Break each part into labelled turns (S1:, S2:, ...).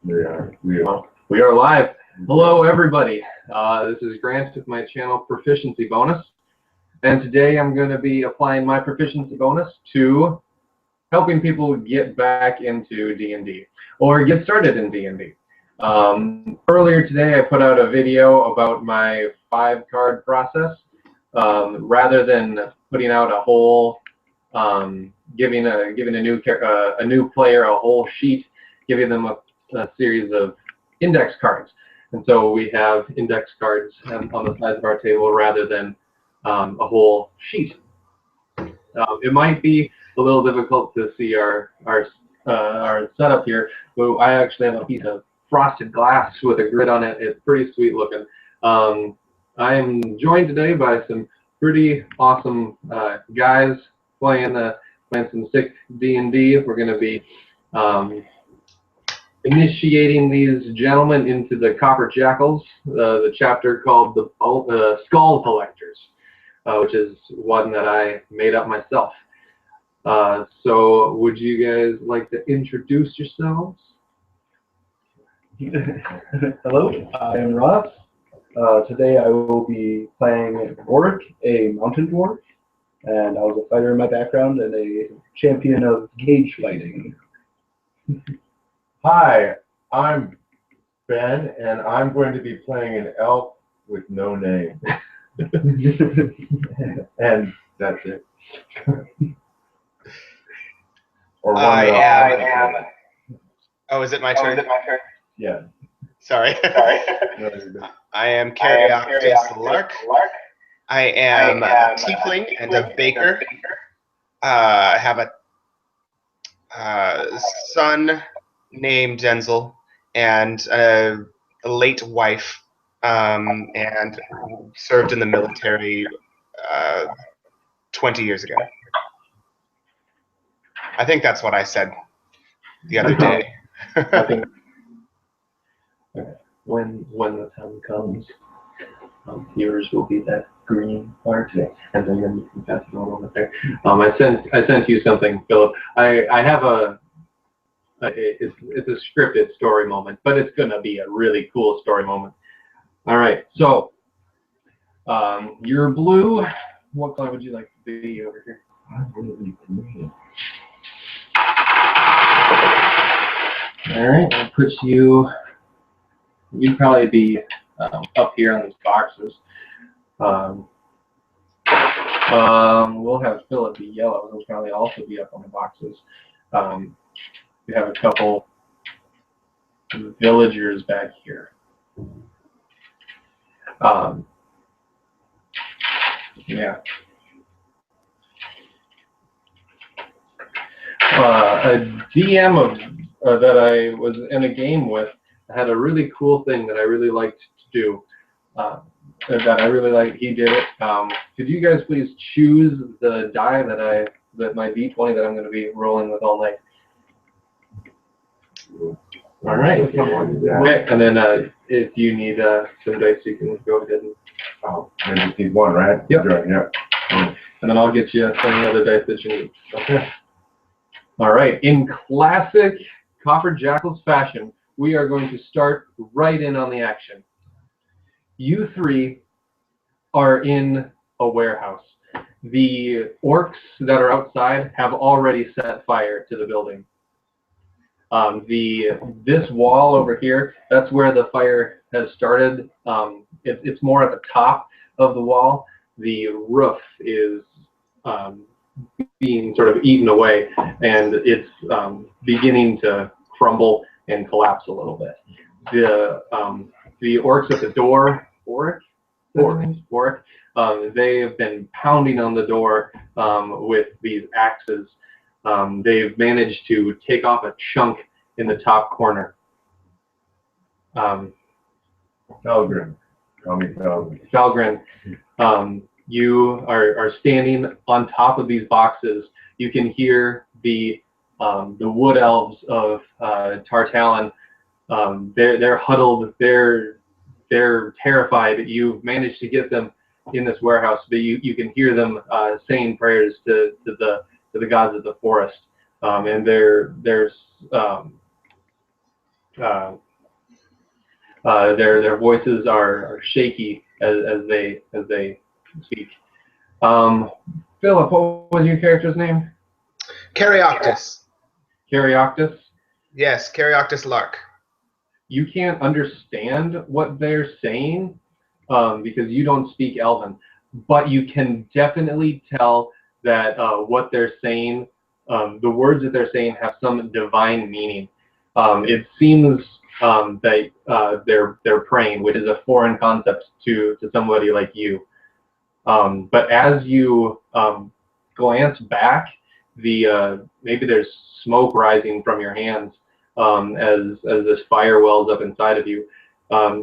S1: We are live. Hello, everybody. This is Grant with my channel Proficiency Bonus, and today I'm going to be applying my proficiency bonus to helping people get back into D&D or get started in D&D. Earlier today, I put out a video about my 5-card process. Rather than putting out a whole, giving a new player a whole sheet, giving them a series of index cards. And so we have index cards on the sides of our table rather than a whole sheet. It might be a little difficult to see our setup here, but I actually have a piece of frosted glass with a grid on it. It's pretty sweet looking. I am joined today by some pretty awesome guys playing some sick D&D. We're going to be initiating these gentlemen into the COpper Jackals, the chapter called the Skull Collectors, which is one that I made up myself. So would you guys like to introduce yourselves?
S2: Hello, I am Ross. Today I will be playing Orc, a mountain dwarf, and I was a fighter in my background and a champion of gauge fighting.
S3: Hi, I'm Ben, and I'm going to be playing an elf with no name. And that's it. Or
S4: I am. Oh, is it my turn?
S3: Yeah.
S4: Sorry.
S3: No, you're good.
S4: I am Carioctus Lark. I am a tiefling and a baker. I have a son named Denzel and a late wife, and served in the military 20 years ago. I think that's what I said the other day.
S1: I think when the time comes, yours will be that green part, and then you can pass it on over there. I sent you something, Philip. I have it's a scripted story moment, but it's gonna be a really cool story moment. All right, so you're blue. What color would you like to be over here? All right, I'll put you. You'd probably be up here on these boxes. We'll have Phillip be yellow. He'll probably also be up on the boxes. We have a couple villagers back here. Yeah. A DM that I was in a game with had a really cool thing that I really liked to do. That I really liked. He did it. Could you guys please choose the die that my D20 that I'm going to be rolling with all night? All right. Okay. And then if you need some dice, you can go ahead and.
S3: Oh, I just need one, right?
S1: Yep.
S3: Yep.
S1: And then I'll get you any other dice that you need. Okay. All right. In classic COpper Jackals fashion, we are going to start right in on the action. You three are in a warehouse. The orcs that are outside have already set fire to the building. This wall over here, that's where the fire has started. It's more at the top of the wall. The roof is being sort of eaten away, and it's beginning to crumble and collapse a little bit. The orcs at the door, Orc, they have been pounding on the door with these axes. They've managed to take off a chunk in the top corner.
S3: Falgrim. Call me Falgrim.
S1: Falgrim, you are standing on top of these boxes. You can hear the Wood Elves of Tar-Talon. They're huddled. They're terrified. You've managed to get them in this warehouse, but you can hear them saying prayers to the gods of the forest. And there's their voices are shaky as they speak. Phillip, what was your character's name?
S4: Caryoctus.
S1: Caryoctus?
S4: Yes, Caryoctus Lark.
S1: You can't understand what they're saying because you don't speak Elven, but you can definitely tell that what they're saying, the words that they're saying have some divine meaning. It seems that they're praying, which is a foreign concept to somebody like you. But as you glance back, maybe there's smoke rising from your hands as this fire wells up inside of you.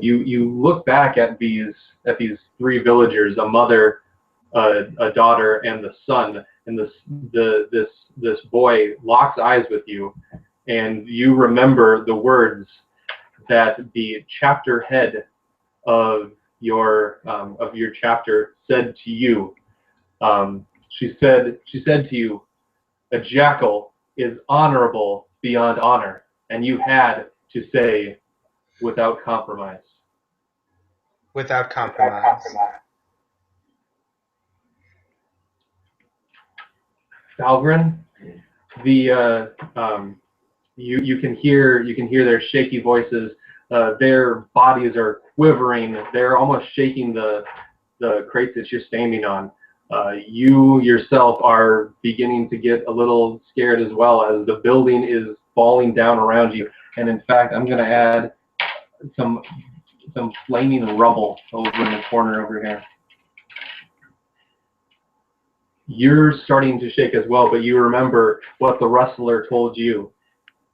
S1: You look back at these three villagers, a mother, a daughter, and the son, and this boy locks eyes with you, and you remember the words that the chapter head of your chapter said to you. She said to you, "A jackal is honorable beyond honor," and you had to say, "without compromise."
S4: Without compromise.
S1: Valgren, you can hear their shaky voices. Their bodies are quivering. They're almost shaking the crates that you're standing on. You yourself are beginning to get a little scared as well as the building is falling down around you. And in fact, I'm going to add some flaming rubble over in the corner over here. You're starting to shake as well, but you remember what the rustler told you.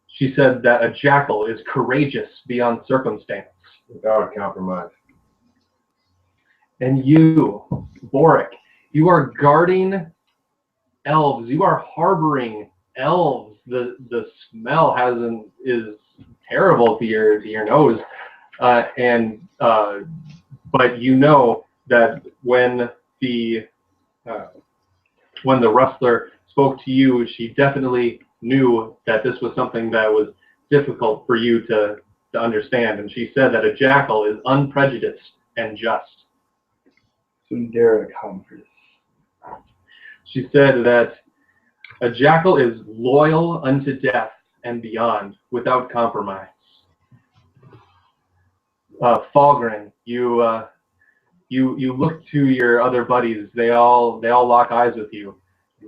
S1: She said that a jackal is courageous beyond circumstance.
S3: Without compromise.
S1: And you, Boric, you are guarding elves. You are harboring elves. The smell is terrible to your nose, but you know that when the rustler spoke to you, she definitely knew that this was something that was difficult for you to understand, and she said that a jackal is unprejudiced and just.
S2: Sundara Conference.
S1: She said that a jackal is loyal unto death and beyond, without compromise. Falgren, you look to your other buddies. They all lock eyes with you,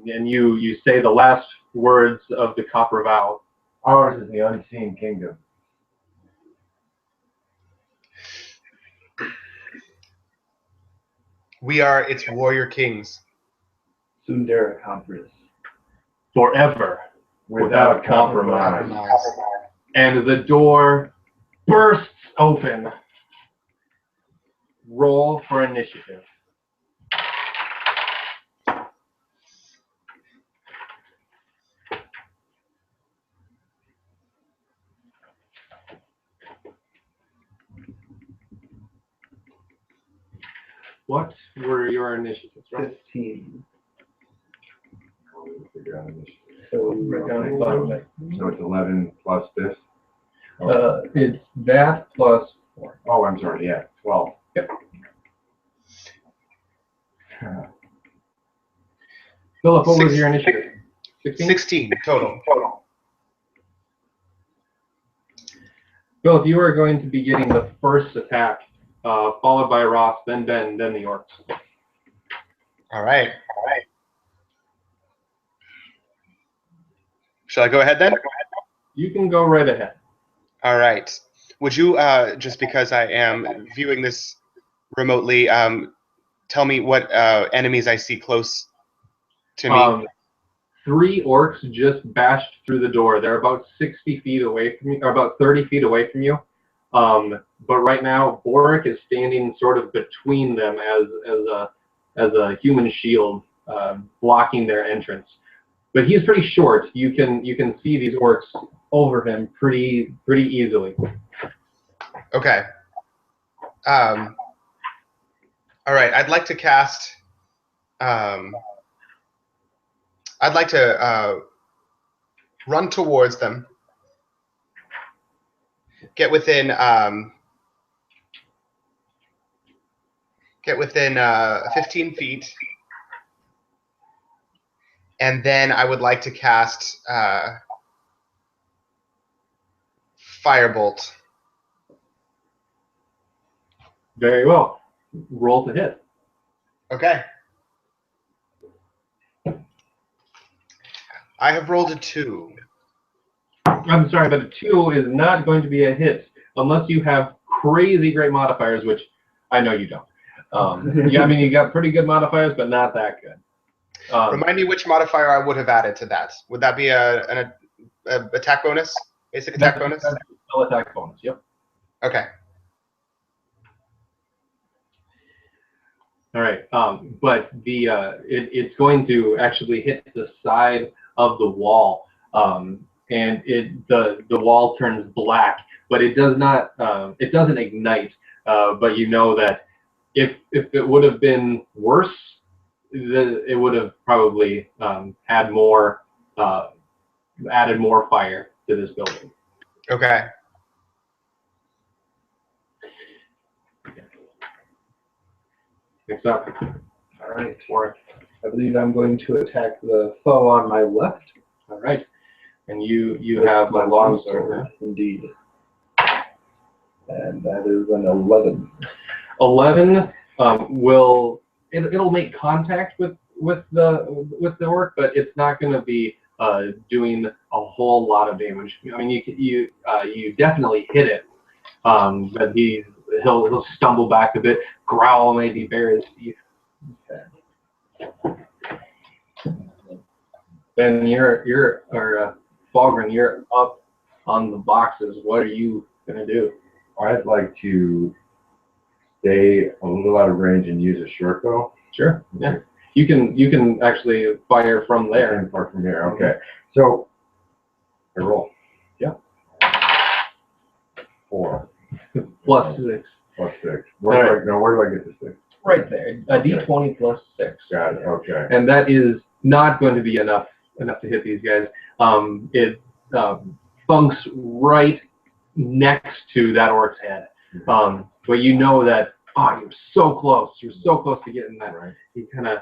S1: and you say the last words of the copper vow.
S3: Ours is the unseen kingdom.
S4: We are its warrior kings.
S2: Sundara Conference.
S1: Forever, without compromise.
S4: Compromise.
S1: And the door bursts open. Roll for initiative. What were your initiatives, right?
S2: 15.
S3: Figure out initiative.
S2: So right down at the bottom.
S3: So it's 11 plus this.
S1: It's that plus 4.
S3: Oh, I'm sorry. Yeah, 12.
S1: Yep. Phillip, what was your initiative?
S4: 16 total.
S1: Phillip, you are going to be getting the first attack, followed by Ross, then Ben, then the Orcs.
S4: All right. Shall I go ahead then?
S1: You can go right ahead.
S4: All right. Would you, just because I am viewing this remotely, tell me what enemies I see close to me?
S1: 3 orcs just bashed through the door. They're about 60 feet away from you, or about 30 feet away from you. But right now, Boric is standing sort of between them as a human shield, blocking their entrance. But he's pretty short. You can see these orcs over him pretty easily.
S4: Okay. All right. I'd like to cast. I'd like to run towards them get within 15 feet, and then I would like to cast Firebolt.
S1: Very well. Roll to hit.
S4: Okay. I have rolled a 2.
S1: I'm sorry, but a 2 is not going to be a hit unless you have crazy great modifiers, which I know you don't. Yeah, I mean, you got pretty good modifiers, but not that good.
S4: Remind me which modifier I would have added to that. Would that be an attack bonus? Basic attack bonus?
S1: That's spell attack bonus, yep.
S4: Okay.
S1: All right, but it's going to actually hit the side of the wall, and the wall turns black, but it does not it doesn't ignite. But you know that if it would have been worse, it would have probably added more fire to this building.
S4: Okay.
S1: Next up.
S2: All right. I believe I'm going to attack the foe on my left.
S1: All right, and you have
S2: my
S1: a
S2: longsword, indeed. And that is an 11.
S1: 11 it'll make contact with the orc, but it's not going to be doing a whole lot of damage. I mean, you definitely hit it, but he'll stumble back a bit, growl, maybe bare his teeth. Okay. Then Falgren, you're up on the boxes. What are you gonna do?
S3: I'd like to stay a little out of range and use a short bow.
S1: Sure. Yeah. You can actually fire from there.
S3: Apart from here. Okay. So I roll.
S1: Yeah.
S3: 4.
S1: Plus 6.
S3: Plus 6. Where do I get the 6?
S1: Right there. A D20 plus 6.
S3: Got it. Okay.
S1: And that is not going to be enough to hit these guys. It funks right next to that orc's head. But you know that, you're so close. You're so close to getting that.
S3: Right.
S1: You kind of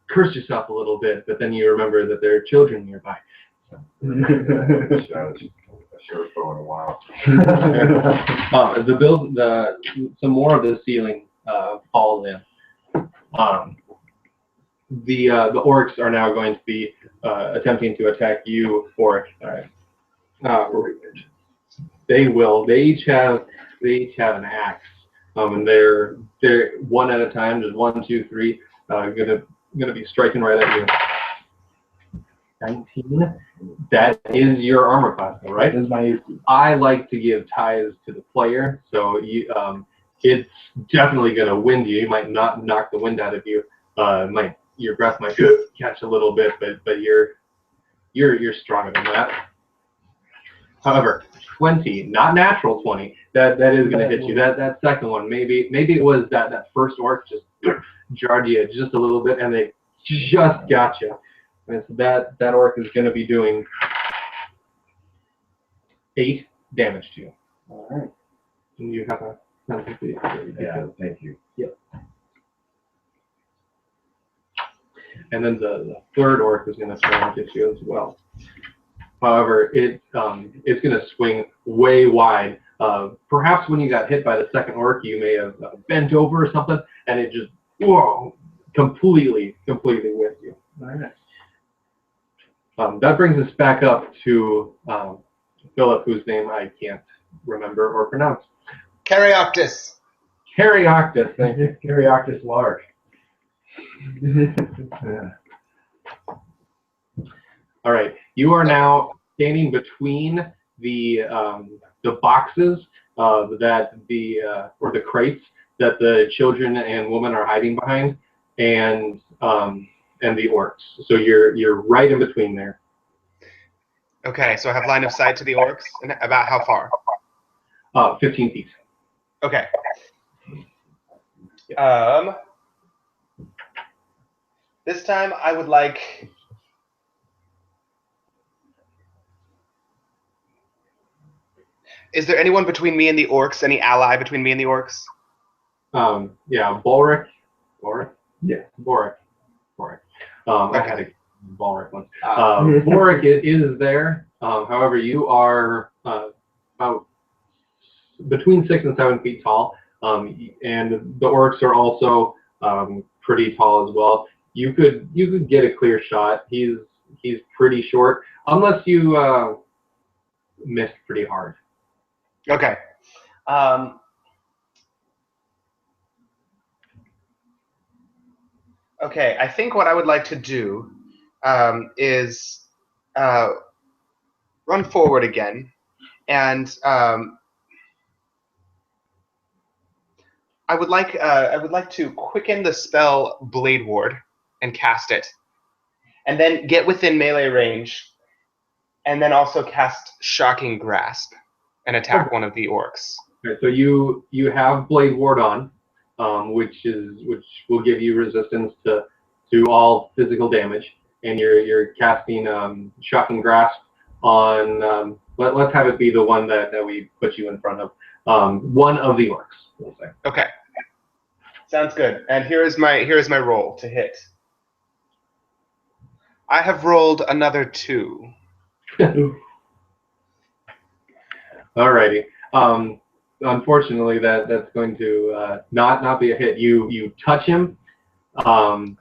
S1: curse yourself a little bit, but then you remember that there are children nearby. So.
S3: A short bow in a while.
S1: Some more of the ceiling falls in. The orcs are now going to be attempting to attack you, Orc. All right. They will. They each have an axe, and they're one at a time, just 1, 2, 3. Gonna be striking right at you. 19. That is your armor class, all right? I like to give ties to the player, so it's definitely gonna wind you. You might not knock the wind out of you. Your breath might catch a little bit, but you're stronger than that. However, 20, not natural 20. That is gonna hit you. That second one, maybe it was that first orc just jarred you just a little bit, and they just got you. And so that orc is gonna be doing 8 damage to you. All right. And you have a
S3: Yeah. Thank you.
S1: Yep. And then the third orc is going to try and get you as well. However, it's going to swing way wide. Perhaps when you got hit by the second orc, you may have bent over or something, and it just completely whipped you. All right. That brings us back up to Phillip, whose name I can't remember or pronounce.
S4: Caryoctus.
S1: Caryoctus, thank you.
S3: Caryoctus large.
S1: All right, you are now standing between the boxes or the crates that the children and women are hiding behind, and the orcs. So you're right in between there.
S4: Okay, so I have line of sight to the orcs, and about how far?
S1: 15 feet.
S4: Okay. This time I would like Is there anyone between me and the orcs? Any ally between me and the orcs?
S1: Yeah, Bulric. Bulric?
S2: Yeah.
S1: Bulric. I had a Bulric once.
S2: Ah.
S1: Bulric is there. However, you are about between 6 and 7 feet tall, and the orcs are also pretty tall as well. You could get a clear shot. He's pretty short, unless you missed pretty hard.
S4: Okay. Okay, I think what I would like to do is run forward again, and I would like to quicken the spell Blade Ward and cast it, and then get within melee range, and then also cast Shocking Grasp and attack one of the orcs.
S1: Okay, so you have Blade Ward on, which will give you resistance to all physical damage, and you're casting Shocking Grasp on. Let's have it be the one that we put you in front of. One of the orcs, we'll say.
S4: Okay. Sounds good. And here is my roll to hit. I have rolled another 2.
S1: Alrighty. Unfortunately, that's going to not be a hit. You touch him. The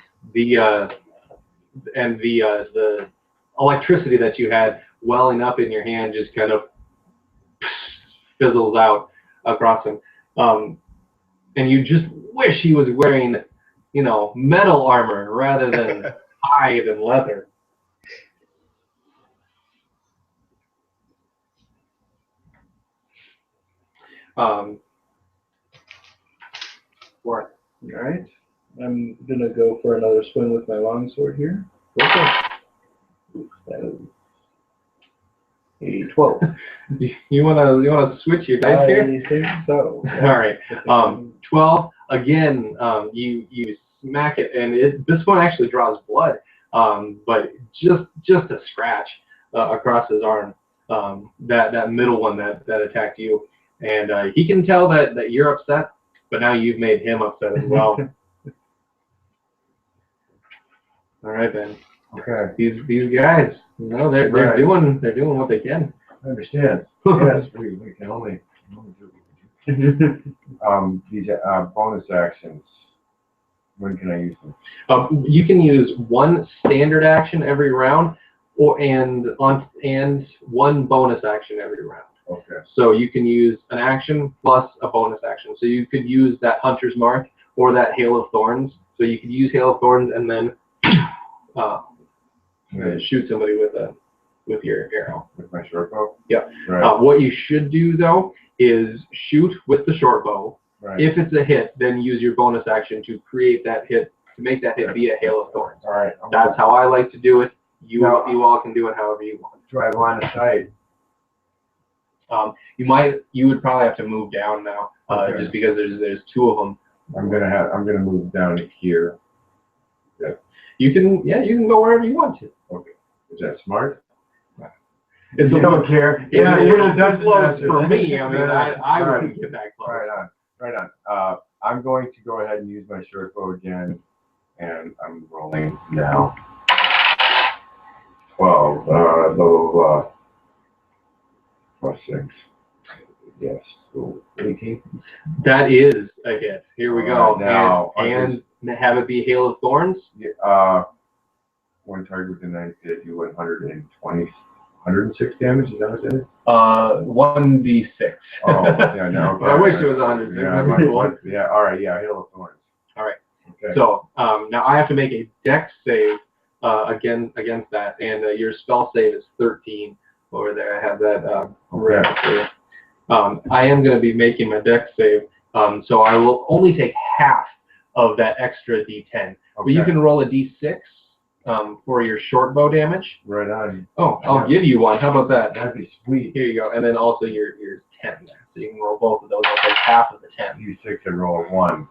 S1: electricity that you had welling up in your hand just kind of fizzles out across him. And you just wish he was wearing, metal armor rather than hide and leather.
S2: All right. I'm gonna go for another swing with my longsword here. Okay. That is a 12.
S1: You wanna switch your dice here?
S2: I think so.
S1: All right. 12 again. You smack it, and this one actually draws blood, but just a scratch across his arm. That middle one that attacked you, and he can tell that you're upset, but now you've made him upset as well. All right, then.
S3: Okay.
S1: These guys, they're
S3: Right.
S1: doing what they can.
S3: I understand. Yes, we can only do what we can do. These bonus actions. When can I use them?
S1: You can use one standard action every round, and one bonus action every round.
S3: Okay.
S1: So you can use an action plus a bonus action. So you could use that Hunter's Mark or that Hail of Thorns. So you could use Hail of Thorns and then shoot somebody with your arrow.
S3: With my short bow?
S1: Yeah.
S3: Right.
S1: What you should do though is shoot with the short bow.
S3: Right.
S1: If it's a hit, then use your bonus action to create that hit, to make that hit be a Hail of Thorns.
S3: All right.
S1: That's how I like to do it. You
S3: Now,
S1: you all can do it however you want.
S3: Do I have line of sight?
S1: You would probably have to move down now,
S3: Okay.
S1: just because there's 2 of them.
S3: I'm gonna move down to here.
S1: You can go wherever you want to.
S3: Okay. Is that smart?
S1: It's
S3: You don't care.
S1: It's
S3: Yeah,
S1: a little
S3: it doesn't
S1: too close
S3: matter.
S1: for me. I mean, I
S3: All right.
S1: wouldn't get that close.
S3: Right on. I'm going to go ahead and use my short bow again, and I'm rolling now. 12. Blah, blah, blah. Plus 6. Yes. So 18.
S1: That is a hit. Here we go.
S3: All right, now,
S1: and have it be Hail of Thorns.
S3: One target with a knife did do 106 damage. Is that what it is?
S1: 1d6.
S3: Oh, yeah, no.
S1: I wish it was 106.
S3: Yeah, all right, yeah, Hail of Thorns.
S1: All right.
S3: Okay.
S1: So now I have to make a dex save against that, and your spell save is 13 over there. I have that right for you. I am going to be making my dex save, so I will only take half of that extra d10. But you can roll a d6 for your short bow damage.
S3: Right on.
S1: Oh, I'll give you one. How about that?
S3: That'd be sweet.
S1: Here you go. And then also your 10 there. So you can roll both of those. I'll take half of the 10.
S3: D6 and roll a 1.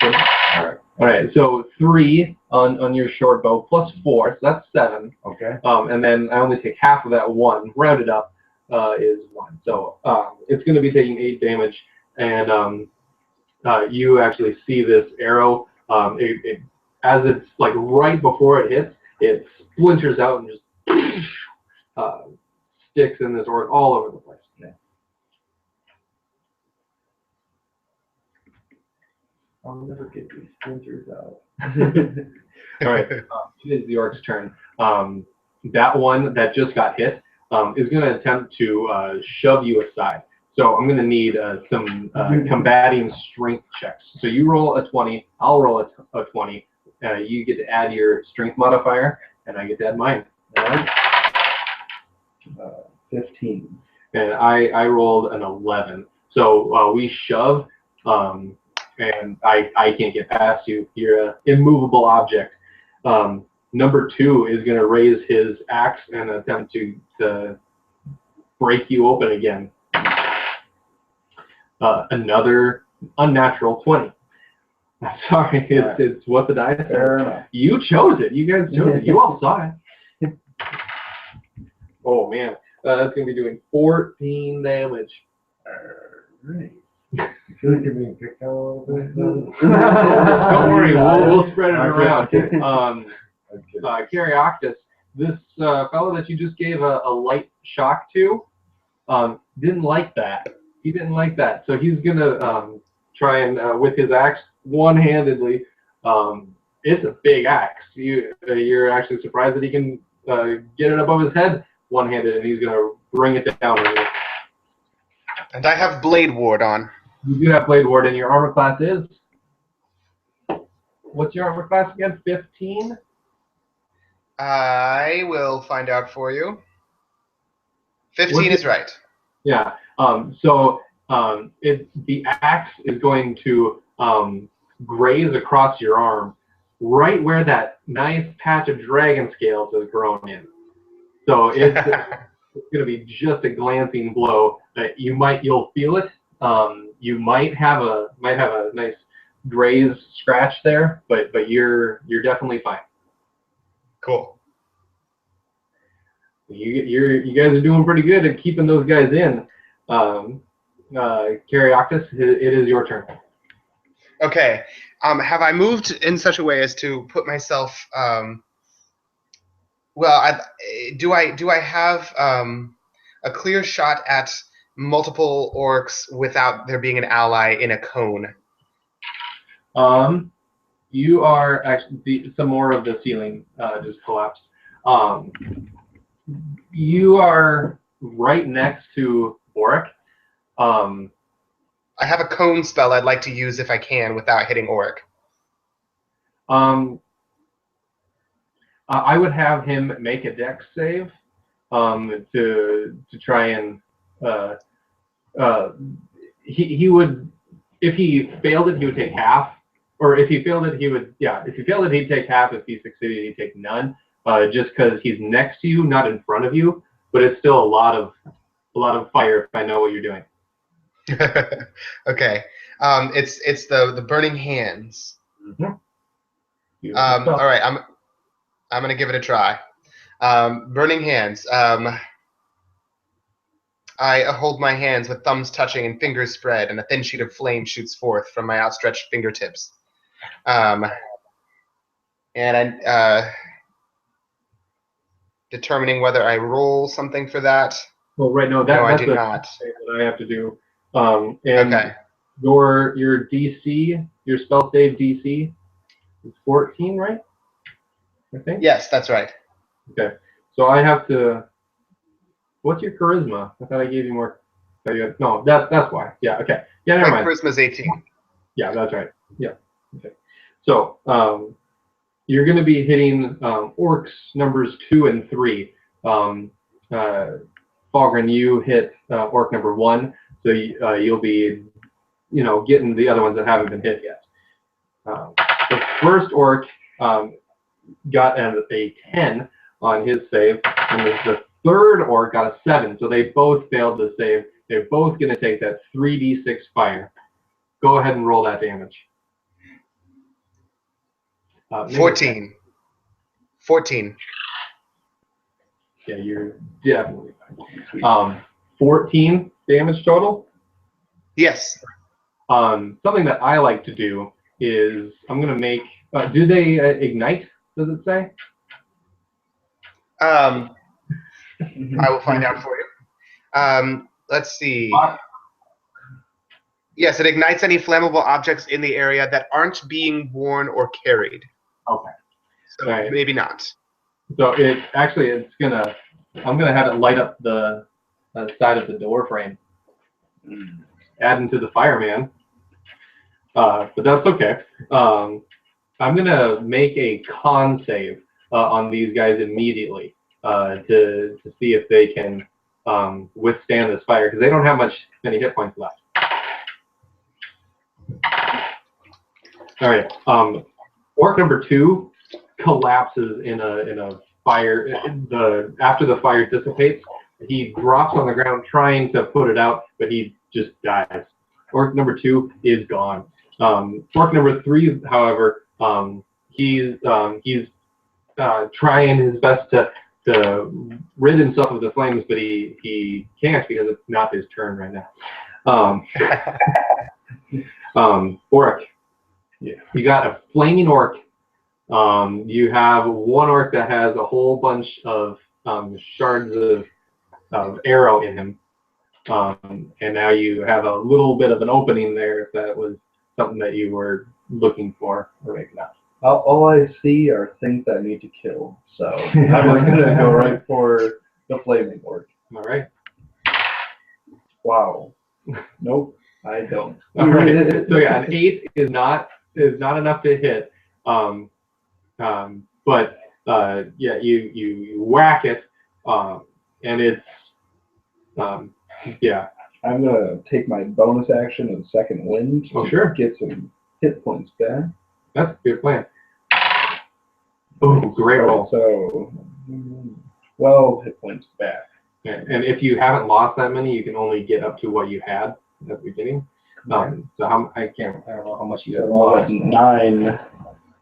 S1: All right. So 3 on your short bow plus 4. So that's 7.
S3: Okay.
S1: And then I only take half of that 1, rounded up. is 1. So it's going to be taking 8 damage, and you actually see this arrow. As it's like right before it hits, it splinters out and just sticks in this orc all over the place.
S2: Okay.
S3: I'll never get these splinters out.
S1: All right, it is the orc's turn. That one that just got hit is going to attempt to shove you aside. So I'm going to need some combating strength checks. So you roll a 20, I'll roll a 20. You get to add your strength modifier, and I get to add mine.
S2: All right. 15.
S1: And I rolled an 11. So we shove, and I can't get past you. You're an immovable object. Number 2 is going to raise his axe and attempt to break you open again. Another unnatural 20. Sorry, it's what the dice said. You chose it. You guys chose it. You all saw it. Oh, man. That's going to be doing 14 damage.
S2: Right.
S3: I feel like you're being picked on a little bit.
S1: Don't worry, we'll spread it around.
S3: Okay.
S1: Caryoctus, this fellow that you just gave a light shock to, didn't like that. He didn't like that. So he's going to try and, with his axe, one-handedly, it's a big axe. You're actually surprised that he can get it above his head one-handed, and he's going to bring it down on you.
S4: And I have Blade Ward on.
S1: You do have Blade Ward, and your armor class is? What's your armor class again? 15?
S4: I will find out for you. 15 is right.
S1: Yeah. So the axe is going to graze across your arm, right where that nice patch of dragon scales has grown in. So it's going to be just a glancing blow. You'll feel it. You might have a nice graze scratch there, but you're definitely fine.
S4: Cool.
S1: You guys are doing pretty good at keeping those guys in. Caryoctus, it is your turn.
S4: Okay. Have I moved in such a way as to put myself? Do I have a clear shot at multiple orcs without there being an ally in a cone?
S1: You are actually some more of the ceiling just collapsed. You are right next to Oric.
S4: I have a cone spell I'd like to use if I can without hitting Oric.
S1: I would have him make a dex save to try and he would, if he failed it, he would take half, or if he failed it, if he failed it, he'd take half. If he succeeded, he'd take none. Just because he's next to you, not in front of you, but it's still a lot of fire if I know what you're doing.
S4: Okay. It's the burning hands.
S1: Mm-hmm.
S4: All right. I'm gonna give it a try. Burning hands. I hold my hands with thumbs touching and fingers spread, and a thin sheet of flame shoots forth from my outstretched fingertips. And I'm determining whether I roll something for that.
S1: Well, right now
S4: No, I
S1: that's
S4: do
S1: a
S4: not.
S1: thing that I have to do. And
S4: Okay.
S1: your DC, your spell save DC is 14, right? I think.
S4: Yes, that's right.
S1: Okay. So I have to. What's your charisma? I thought I gave you more. No, that's why. Yeah. Okay. Yeah. Never
S4: My
S1: mind.
S4: charisma's 18.
S1: Yeah, that's right. Yeah. Okay. So you're going to be hitting orcs numbers 2 and 3. Fogren, you hit orc number 1, so you'll be, getting the other ones that haven't been hit yet. The first orc got a 10 on his save, and the third orc got a 7, so they both failed the save. They're both going to take that 3d6 fire. Go ahead and roll that damage.
S4: 14. 14.
S1: Yeah, you're definitely fine. 14 damage total.
S4: Yes.
S1: Something that I like to do is I'm going to make. Do they ignite? Does it say?
S4: I will find out for you. Let's see. Yes, it ignites any flammable objects in the area that aren't being worn or carried.
S1: Okay.
S4: So
S1: Right.
S4: maybe not.
S1: So I'm gonna have it light up the side of the door frame, adding to the fireman. But that's okay. I'm gonna make a con save on these guys immediately to see if they can withstand this fire, because they don't have many hit points left. All right. Orc number 2 collapses in a fire. After the fire dissipates, he drops on the ground trying to put it out, but he just dies. Orc number 2 is gone. Orc number 3, however, he's trying his best to rid himself of the flames, but he can't because it's not his turn right now. Orc. Yeah. You got a flaming orc. You have one orc that has a whole bunch of shards of arrow in him. And now you have a little bit of an opening there if that was something that you were looking for, or maybe not.
S2: All I see are things that I need to kill, so I'm going to go right for the flaming orc.
S1: All right.
S2: Wow. Nope, I don't.
S1: All right. So yeah, an 8 is not enough to hit. But yeah, you whack it, and it's yeah.
S2: I'm gonna take my bonus action of second wind to
S1: sure.
S2: get some hit points back.
S1: That's a good plan. Oh, great roll.
S2: So 12 hit points back.
S1: And if you haven't lost that many, you can only get up to what you had at the beginning. So I don't know how much you have lost.
S2: 9.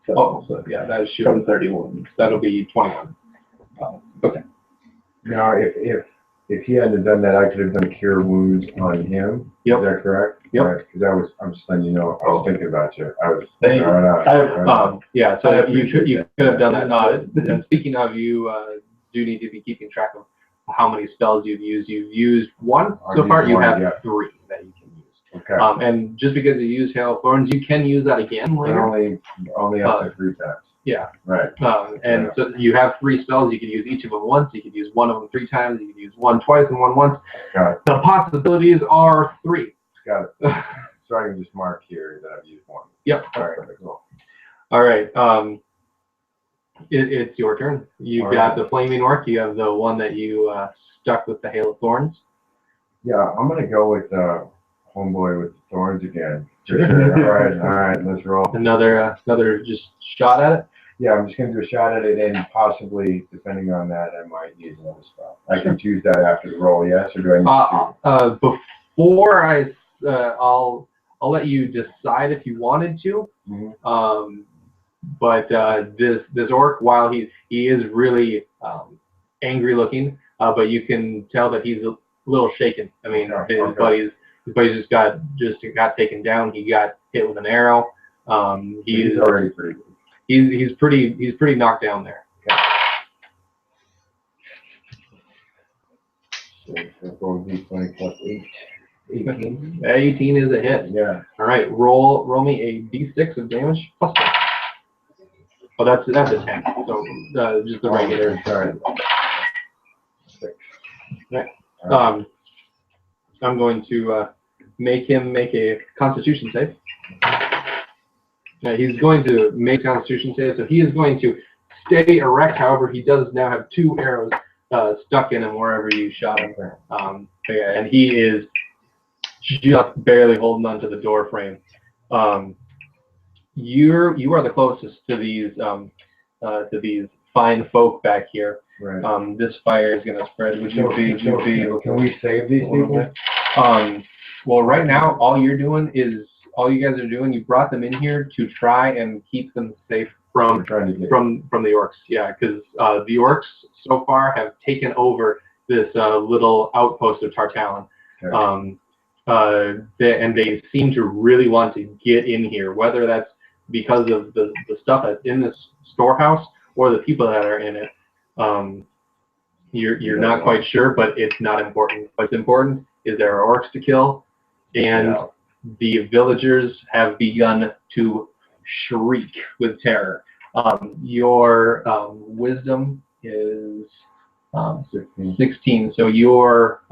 S1: So yeah, that should
S2: from 31.
S1: That'll be 21. Okay.
S3: Now, if he hadn't done that, I could have done cure wounds on him.
S1: Yep.
S3: Is that correct?
S1: Yep.
S3: Because I'm just letting you know. I was thinking about you. I was.
S2: Thank you.
S1: Yeah. So you could have done that. And speaking of, you do need to be keeping track of how many spells you've used. You've used 1 so far. You have 3 that you can use.
S3: Okay.
S1: And just because you use Hail of Thorns, you can use that again later.
S3: Only up to 3 times.
S1: Yeah.
S3: Right.
S1: So you have 3 spells. You could use each of them once. You could use one of them 3 times. You could use one twice and one once.
S3: Got it.
S1: The possibilities are 3.
S3: Got it. So I can just mark here that I've used 1.
S1: Yep.
S3: All right. Cool.
S1: All right. It's your turn. You've got the flaming orc. You have the one that you stuck with the Hail of Thorns.
S3: Yeah, I'm gonna go with homeboy with the thorns again. Sure. All right. Let's roll.
S1: Another just shot at it.
S3: Yeah, I'm just going to do a shot at it, and possibly, depending on that, I might use another spell. I can choose that after the roll, yes, or do I need to?
S1: Before I'll let you decide if you wanted to.
S3: Mm-hmm.
S1: But this orc, while he is really angry looking, but you can tell that he's a little shaken. I mean, his buddies just got taken down. He got hit with an arrow. He's
S3: already pretty.
S1: He's pretty knocked down there.
S3: Okay. So going D20 plus 8. 18.
S1: 18 is a hit.
S3: Yeah.
S1: All right, roll me a d6 of damage plus 1. Oh, that's a 10. So just the regular.
S3: Sorry. 6.
S1: Right. I'm going to make him make a Constitution save. He's going to make a Constitution save, so he is going to stay erect. However, he does now have 2 arrows stuck in him wherever you shot him. And he is just barely holding onto the door frame. You are the closest to these fine folk back here.
S3: Right.
S1: This fire is going to spread.
S3: Can we save these people?
S1: Well, right now, all you guys are doing, you brought them in here to try and keep them safe from the orcs. Yeah, because the orcs so far have taken over this little outpost of Tar-Talon.
S3: Okay.
S1: And they seem to really want to get in here, whether that's because of the stuff that's in this storehouse or the people that are in it. You're not quite sure, but it's not important. What's important is there are orcs to kill, and the villagers have begun to shriek with terror. Your wisdom is 16, so your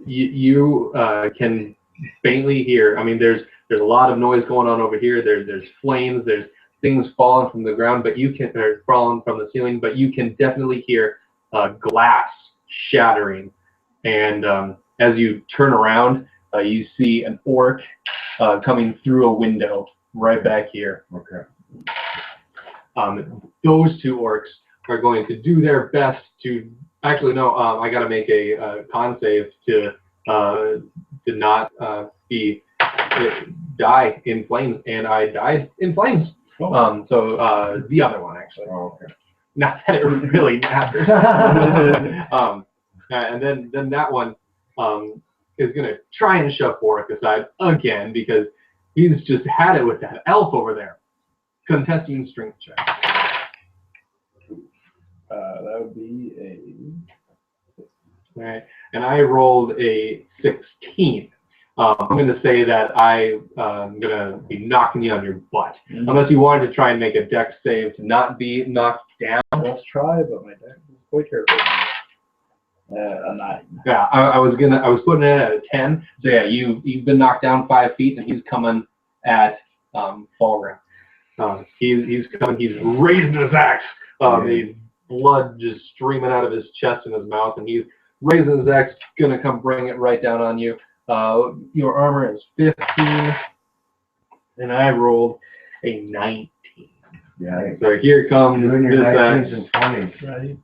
S1: you can faintly hear. I mean, there's a lot of noise going on over here. There's flames. There's things falling from the ground, but you can, or falling from the ceiling, but you can definitely hear glass shattering. And as you turn around, you see an orc coming through a window right back here.
S3: Okay.
S1: Those two orcs are going to do their best to. Actually, no. I got to make a con save to not die in flames, and I died in flames. So the other one actually.
S3: Oh, okay.
S1: Not that it really matters. And then that one is going to try and shove Warwick aside again because he's just had it with that elf over there. Contesting strength check.
S2: That would be a...
S1: All right, and I rolled a 16. I'm going to say that I'm going to be knocking you on your butt. Unless you wanted to try and make a dex save to not be knocked down.
S2: Let's try, but my dex is quite terrible. A 9.
S1: Yeah, I was putting it at a 10. So yeah, you've been knocked down 5 feet, and he's coming at Fulgrim. He's coming. He's raising his axe. He's blood just streaming out of his chest and his mouth, and he's raising his axe, gonna come bring it right down on you. Your armor is 15, and I rolled a 19.
S3: Yeah.
S1: So here comes
S3: You're in
S1: this
S3: your
S1: axe.
S3: 19s and 20s.
S2: Right?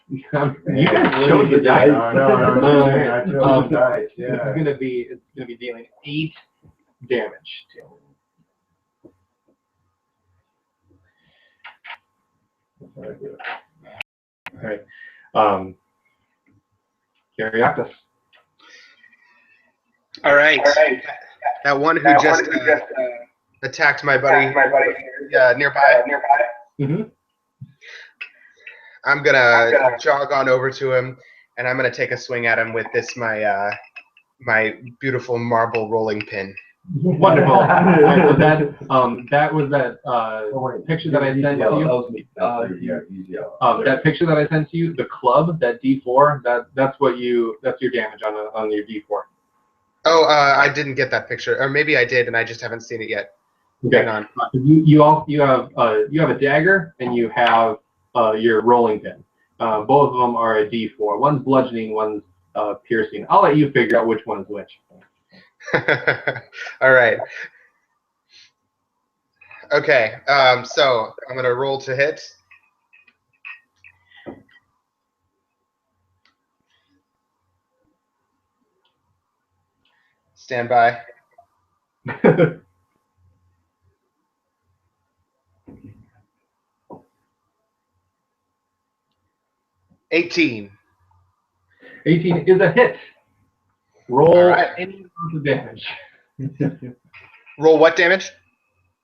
S1: You guys chose the dice.
S3: No, I chose the dice. Yeah.
S1: It's gonna be dealing 8 damage. All right. Kyriakis.
S4: All right. That one who just attacked my buddy nearby.
S1: Mm-hmm.
S4: I'm gonna jog on over to him, and I'm gonna take a swing at him with this my beautiful marble rolling pin.
S1: Wonderful. So that was that picture that I sent to you. That picture that I sent to you, the club, that D4, that's your damage on your D4.
S4: Oh, I didn't get that picture, or maybe I did, and I just haven't seen it yet.
S1: Okay.
S4: Hang on.
S1: You have a dagger, and you have your rolling pin. Both of them are a D4. One's bludgeoning, one's piercing. I'll let you figure out which one is which.
S4: All right. Okay. So I'm gonna roll to hit. Stand by. 18.
S1: 18 is a hit. Roll
S4: right.
S1: any amount of damage.
S4: Roll what damage?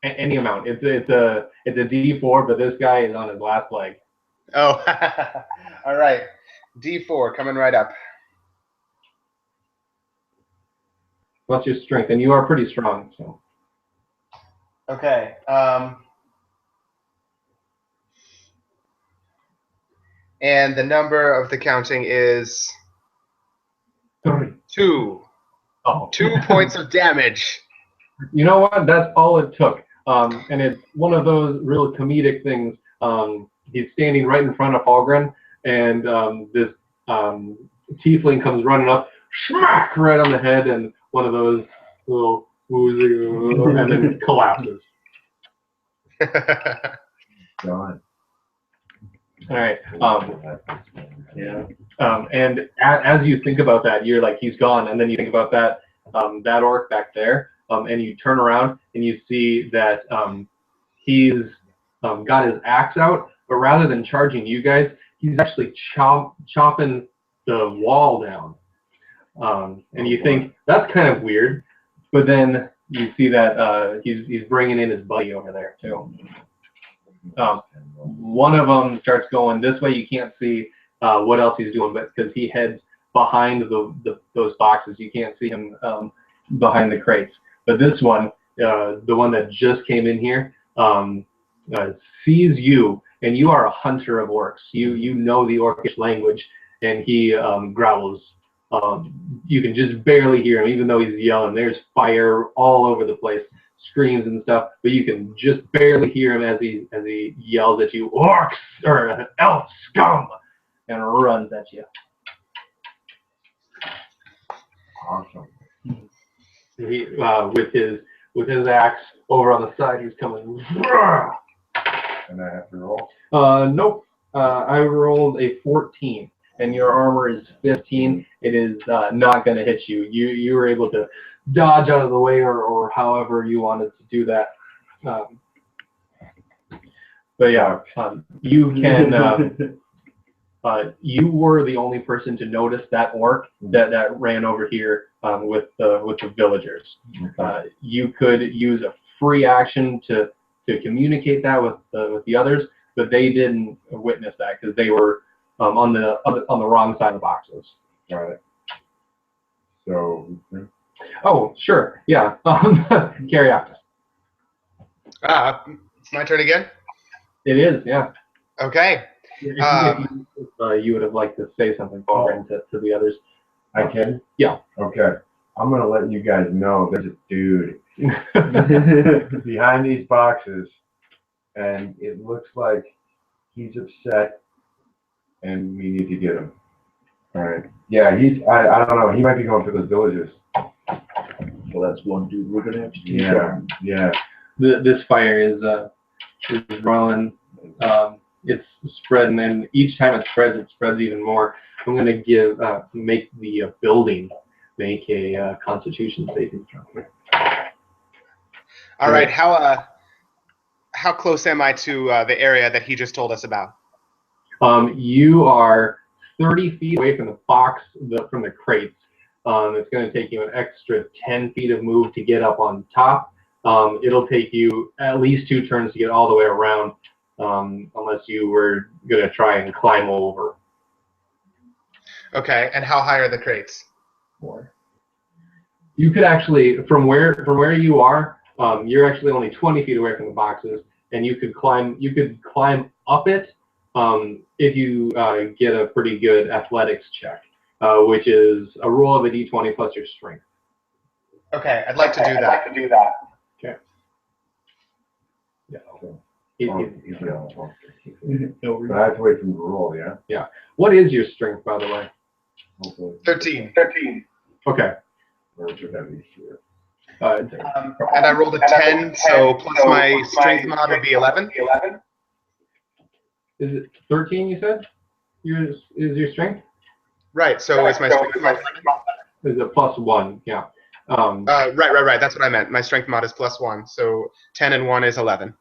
S1: Any amount. It's a D4, but this guy is on his last leg.
S4: Oh, all right. D4 coming right up.
S1: What's your strength? And you are pretty strong, so.
S4: Okay. And the number of the counting is 2.
S1: Oh.
S4: 2 points of damage.
S1: You know what? That's all it took. And it's one of those real comedic things. He's standing right in front of Fulgrim, and this tiefling comes running up, smack right on the head, and one of those little and then collapses.
S3: Gone.
S1: All right. And as you think about that, you're like, he's gone, and then you think about that orc back there, and you turn around and you see that he's got his axe out, but rather than charging you guys, he's actually chopping the wall down. And you think that's kind of weird, but then you see that he's bringing in his buddy over there too. One of them starts going this way. You can't see what else he's doing, but because he heads behind those boxes, you can't see him behind the crates. But this one, the one that just came in here, sees you, and you are a hunter of orcs. You know the orcish language, and he growls. You can just barely hear him, even though he's yelling. There's fire all over the place, screams and stuff, but you can just barely hear him as he yells at you, orcs or elf scum, and runs at you.
S3: Awesome.
S1: He, with his axe over on the side, he's coming.
S3: And I have to roll?
S1: Nope. I rolled a 14, and your armor is 15. It is not going to hit you. You were able to dodge out of the way, or however you wanted to do that. But yeah, you can. You were the only person to notice that orc that ran over here with the villagers.
S3: Okay.
S1: You could use a free action to communicate that with the others, but they didn't witness that because they were on the wrong side of the boxes.
S3: Got it. So.
S1: Oh, sure, yeah. Carry on.
S4: It's my turn again?
S1: It is, yeah.
S4: Okay.
S1: If you would have liked to say something to the others.
S3: I can?
S1: Yeah.
S3: Okay. I'm going to let you guys know there's a dude behind these boxes, and it looks like he's upset, and we need to get him. All right. Yeah, I don't know. He might be going for those villagers.
S2: Well, that's one dude we're gonna have to take
S3: down. Yeah.
S1: This fire is growing. It's spreading, and each time it spreads even more. I'm going to make the building make a Constitution saving throw.
S4: All right. How close am I to the area that he just told us about?
S1: You are 30 feet away from the box, from the crates. It's going to take you an extra 10 feet of move to get up on top. It'll take you at least 2 turns to get all the way around, unless you were going to try and climb over.
S4: Okay, and how high are the crates?
S1: 4. You could actually, from where you are, you're actually only 20 feet away from the boxes, and you could climb up it if you get a pretty good athletics check, which is a roll of a d20 plus your strength.
S4: Okay, I'd like to do that.
S1: Okay. Yeah.
S3: But I have to wait for him to roll, yeah?
S1: Yeah. What is your strength, by the way?
S3: Hopefully.
S4: 13.
S1: Okay.
S3: Or should that be sure?
S4: And I rolled a 10, so plus my strength mod would be 11.
S1: Is it 13, you said? Is your strength?
S4: Right, so is my strength mod?
S1: Is it plus 1? Yeah.
S4: Right. That's what I meant. My strength mod is plus 1, so 10 and 1 is 11.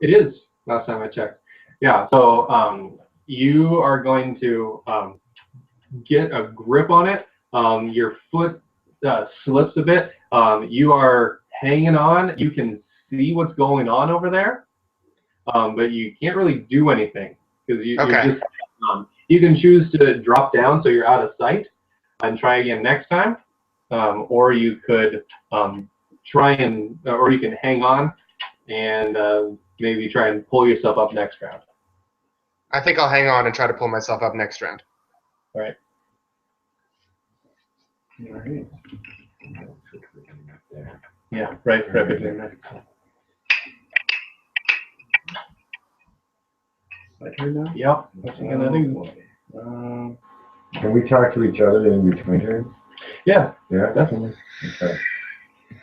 S1: It is. Last time I checked. Yeah. So you are going to get a grip on it. Your foot slips a bit. You are hanging on. You can see what's going on over there, but you can't really do anything because you're just. You can choose to drop down so you're out of sight and try again next time, or you could or you can hang on and maybe try and pull yourself up next round.
S4: I think I'll hang on and try to pull myself up next round.
S1: All right.
S2: All right.
S1: Yeah, right.
S2: My turn now?
S1: Yep. What's he gonna do?
S3: Can we talk to each other in between turns?
S1: Yeah.
S3: Yeah?
S1: Definitely.
S3: Okay.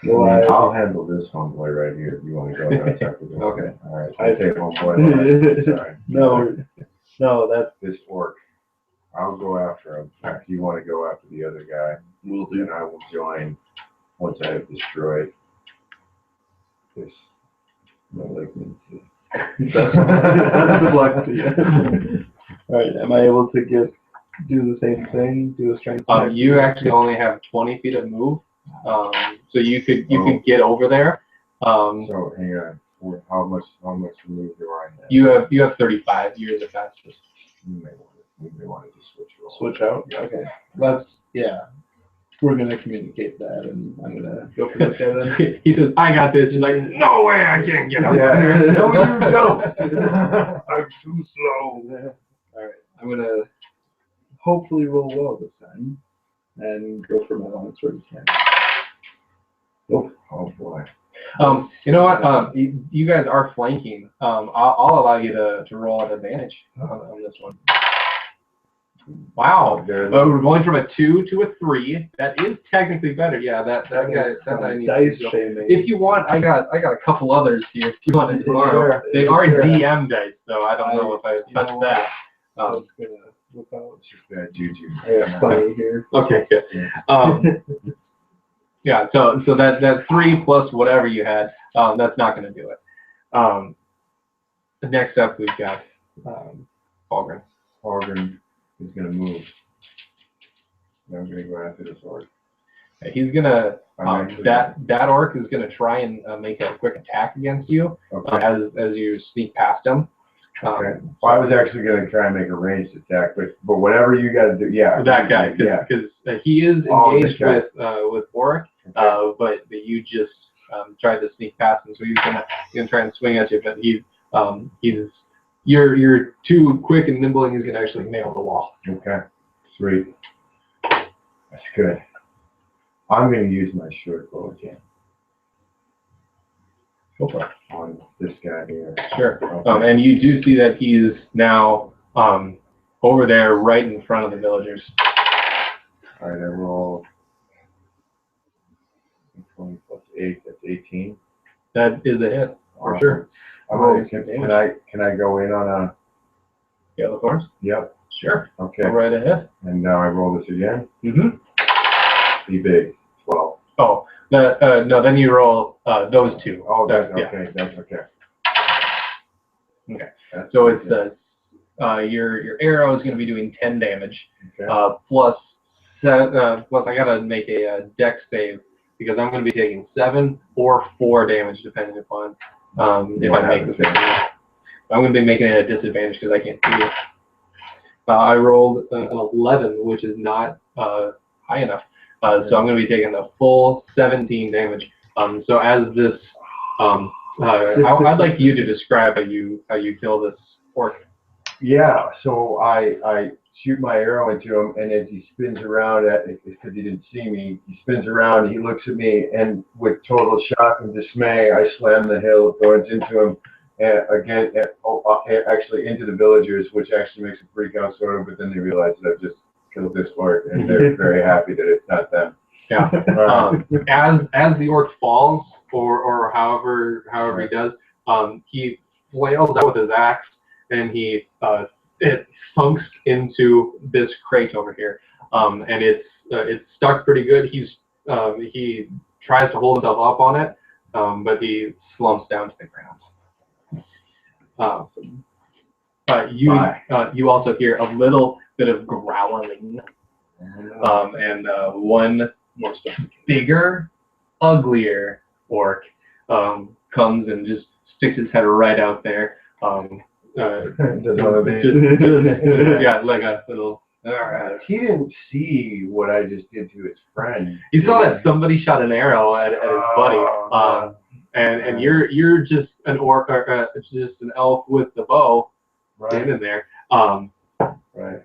S2: Well,
S3: I'll handle this homeboy right here if you want to go and talk with him.
S1: Okay.
S3: All right. I take homeboy. Sorry.
S2: No, that's
S3: This orc. I'll go after him. If you want to go after the other guy,
S2: will do.
S3: then I will join once I have destroyed this malignancy.
S2: That's good luck to you. All right. Am I able to do the same thing? Do a strength check?
S1: You actually only have 20 feet of move, so you could get over there.
S3: So hang on. How much move do I have?
S1: You have 35 years of fastest.
S3: We may want to just switch.
S2: Switch out?
S3: Yeah.
S2: Okay. We're gonna communicate that, and I'm gonna go for this guy then.
S1: He says, "I got this." He's like, "No way, I can't get up
S3: Yeah.
S1: there."
S3: No, you don't. I'm too slow.
S2: All right. I'm gonna hopefully roll well this time, and go for my long sword attack. Nope.
S3: Oh boy.
S1: You know what? You guys are flanking. I'll allow you to roll at advantage on this one. Wow. We're going from a 2 to a 3. That is technically better. Yeah, that guy needs
S2: dice
S1: to go.
S2: shaming.
S1: If you want, I got a couple others here. If you want to borrow,
S2: Sure.
S1: they are
S2: Sure.
S1: DM dice, so I don't know if I
S2: You know
S1: touched
S2: what?
S1: that.
S2: That's gonna look out.
S3: It's just bad juju.
S2: I got funny here.
S1: Okay, good. Yeah, so that 3 plus whatever you had, that's not going to do it. Next up, we've got Fulgrim.
S3: Fulgrim is going to move. And I'm going to go after this orc.
S1: He's gonna
S3: Actually-
S1: that orc is gonna try and make a quick attack against you
S3: Okay.
S1: as you sneak past him.
S3: Okay. Well, I was actually going to try and make a ranged attack, but whatever you guys do, yeah.
S1: That guy,
S3: Yeah.
S1: because he is
S3: Oh, this
S1: engaged
S3: guy.
S1: with Oric, but you just tried to sneak past him, so he's gonna try and swing at you, but you're too quick and nimble, and he's gonna actually nail the wall.
S3: Okay. Sweet. That's good. I'm going to use my short bow again
S1: Go for it.
S3: on this guy here.
S1: Sure.
S3: Okay.
S1: And you do see that he's now over there, right in front of the villagers.
S3: All right, I roll 20 plus 8, that's 18.
S1: That is a hit for sure.
S3: Can I go in on a?
S1: Yeah, of course.
S3: Yep.
S1: Sure.
S3: Okay.
S1: Go right ahead.
S3: And now I roll this again.
S1: Mm-hmm.
S3: Be big. 12.
S1: Oh, no. Then you roll those two.
S3: Oh, that's
S1: Yeah.
S3: okay. That's okay.
S1: Okay.
S3: That's
S1: So
S3: okay.
S1: it's your arrow is going to be doing 10 damage.
S3: Okay.
S1: Plus I gotta make a dex save because I'm going to be taking 7 or 4 damage depending upon if I make the save. I'm going to be making it a disadvantage because I can't see it. I rolled an 11, which is not high enough. So I'm going to be taking the full 17 damage. So as this, I'd like you to describe how you kill this orc.
S3: Yeah, so I shoot my arrow into him, and as he spins around, because he didn't see me, he spins around, he looks at me, and with total shock and dismay, I slam the hail of thorns into him, actually into the villagers, which actually makes them freak out sort of, but then they realize that I've just killed this orc, and they're very happy that it's not them.
S1: Yeah. As the orc falls, or however he does, he flails out with his axe, and it funks into this crate over here, and it's stuck pretty good. He tries to hold himself up on it, but he slumps down to the ground. You also hear a little bit of growling, and one much bigger, uglier orc comes and just sticks his head right out there. Yeah, like a little.
S3: He didn't see what I just did to his friend.
S1: He saw that somebody shot an arrow at his buddy, and you're just an orc, or just an elf with the bow standing there.
S3: Right.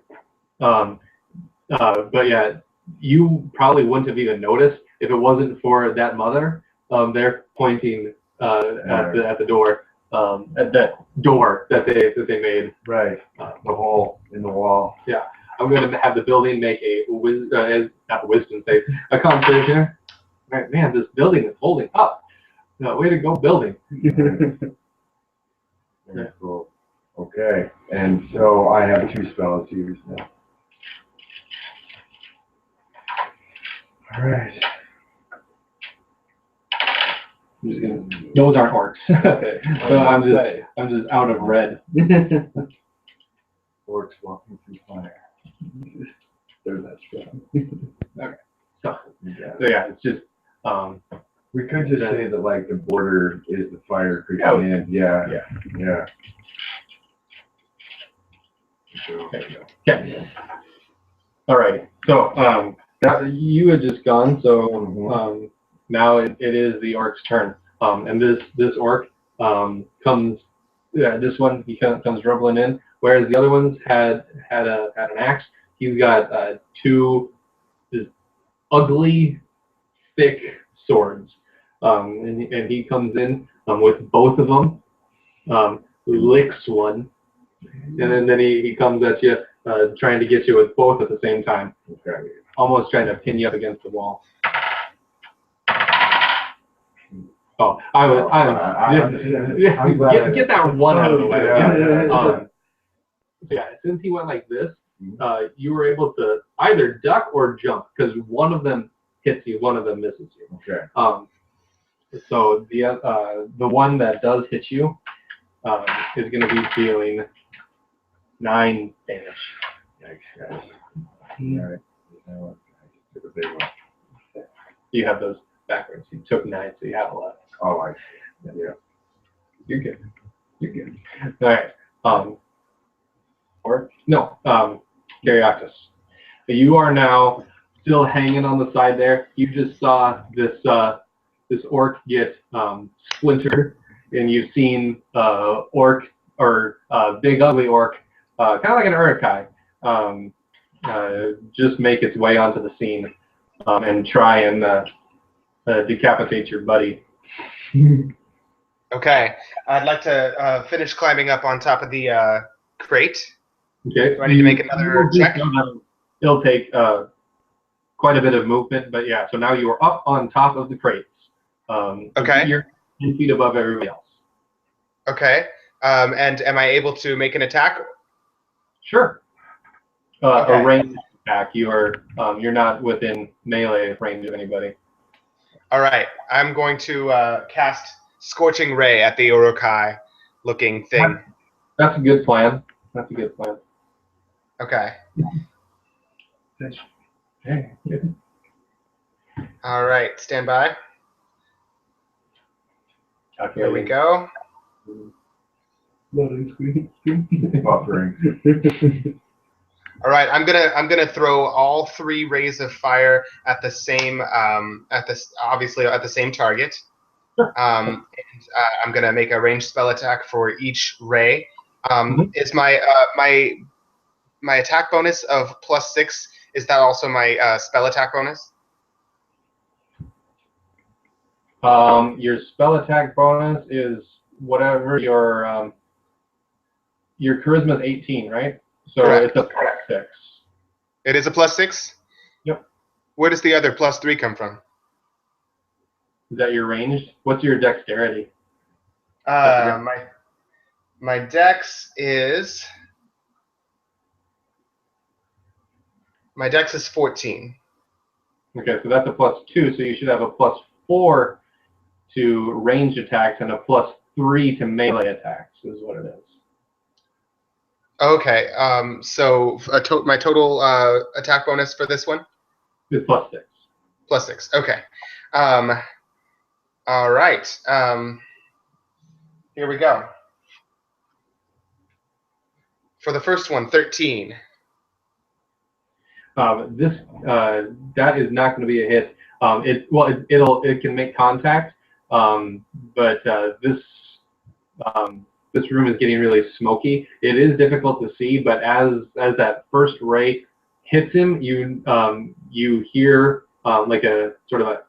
S1: But yeah, you probably wouldn't have even noticed if it wasn't for that mother. They're pointing at the door. At that door that they made.
S3: Right. The hole in the wall.
S1: Yeah. I'm going to have the building make not a wisdom save, a concentration. Right, man, this building is holding up. Way to go, building.
S3: Very cool. Okay. And so I have 2 spells to use now. All right.
S1: I'm just gonna, those aren't orcs. So I'm just out of red.
S3: Orcs walking through fire.
S2: They're that strong.
S1: So
S3: Yeah.
S1: yeah, it's just
S3: We could just say that like the border is the fire creeping
S1: Yeah.
S3: in. Yeah.
S1: Yeah.
S3: Yeah. So,
S1: there you go. Okay. All right. So now you had just gone, so now it is the orc's turn. And this orc comes. Yeah, this one he comes rumbling in, whereas the other ones had an axe. He's got two ugly, thick swords, and he comes in with both of them, licks one, and then he comes at you, trying to get you with both at the same time, almost trying to pin you up against the wall. Oh, get that one out of the way. Yeah, since he went like this, you were able to either duck or jump because one of them hits you, one of them misses you.
S3: Okay.
S1: So the one that does hit you is going to be dealing 9 damage.
S3: Thanks, guys. All right. Now I took a big one.
S1: You have those backwards. You took 9, so you have 11.
S3: Oh, I yeah.
S1: You're good. You're good. All right. Or no, Karyakis. You are now still hanging on the side there. You just saw this orc get splintered, and you've seen orc or big ugly orc, kind of like an Urukai, just make its way onto the scene and try and decapitate your buddy.
S4: Okay, I'd like to finish climbing up on top of the crate.
S1: Okay.
S4: Do I need to make another check?
S1: It'll take quite a bit of movement, but yeah. So now you are up on top of the crates.
S4: Okay.
S1: You're 10 feet above everybody else.
S4: Okay. And am I able to make an attack?
S1: Sure.
S4: Okay.
S1: A ranged attack. You're not within melee range of anybody.
S4: All right. I'm going to cast Scorching Ray at the Urukai looking thing.
S1: That's a good plan. That's a good plan.
S4: Okay.
S1: Okay.
S4: All right. Stand by. Here we go.
S2: Loading screen.
S3: Buffering.
S4: All right. I'm gonna throw all 3 rays of fire at the same obviously at the same target. And I'm gonna make a ranged spell attack for each ray. Is my my attack bonus of +6? Is that also my spell attack bonus?
S1: Your spell attack bonus is whatever your charisma is 18, right? So
S4: Correct.
S1: It's a +6.
S4: It is a +6?
S1: Yep.
S4: Where does the other +3 come from?
S1: Is that your ranged? What's your dexterity?
S4: My dex is 14.
S1: Okay, so that's a +2, so you should have a +4 to ranged attacks and a +3 to melee attacks is what it is.
S4: Okay, so my total attack bonus for this one?
S1: It's +6.
S4: +6, okay. All right, here we go. For the first one, 13.
S1: That is not going to be a hit. It can make contact, but this room is getting really smoky. It is difficult to see, but as that first ray hits him, you hear like a sort of a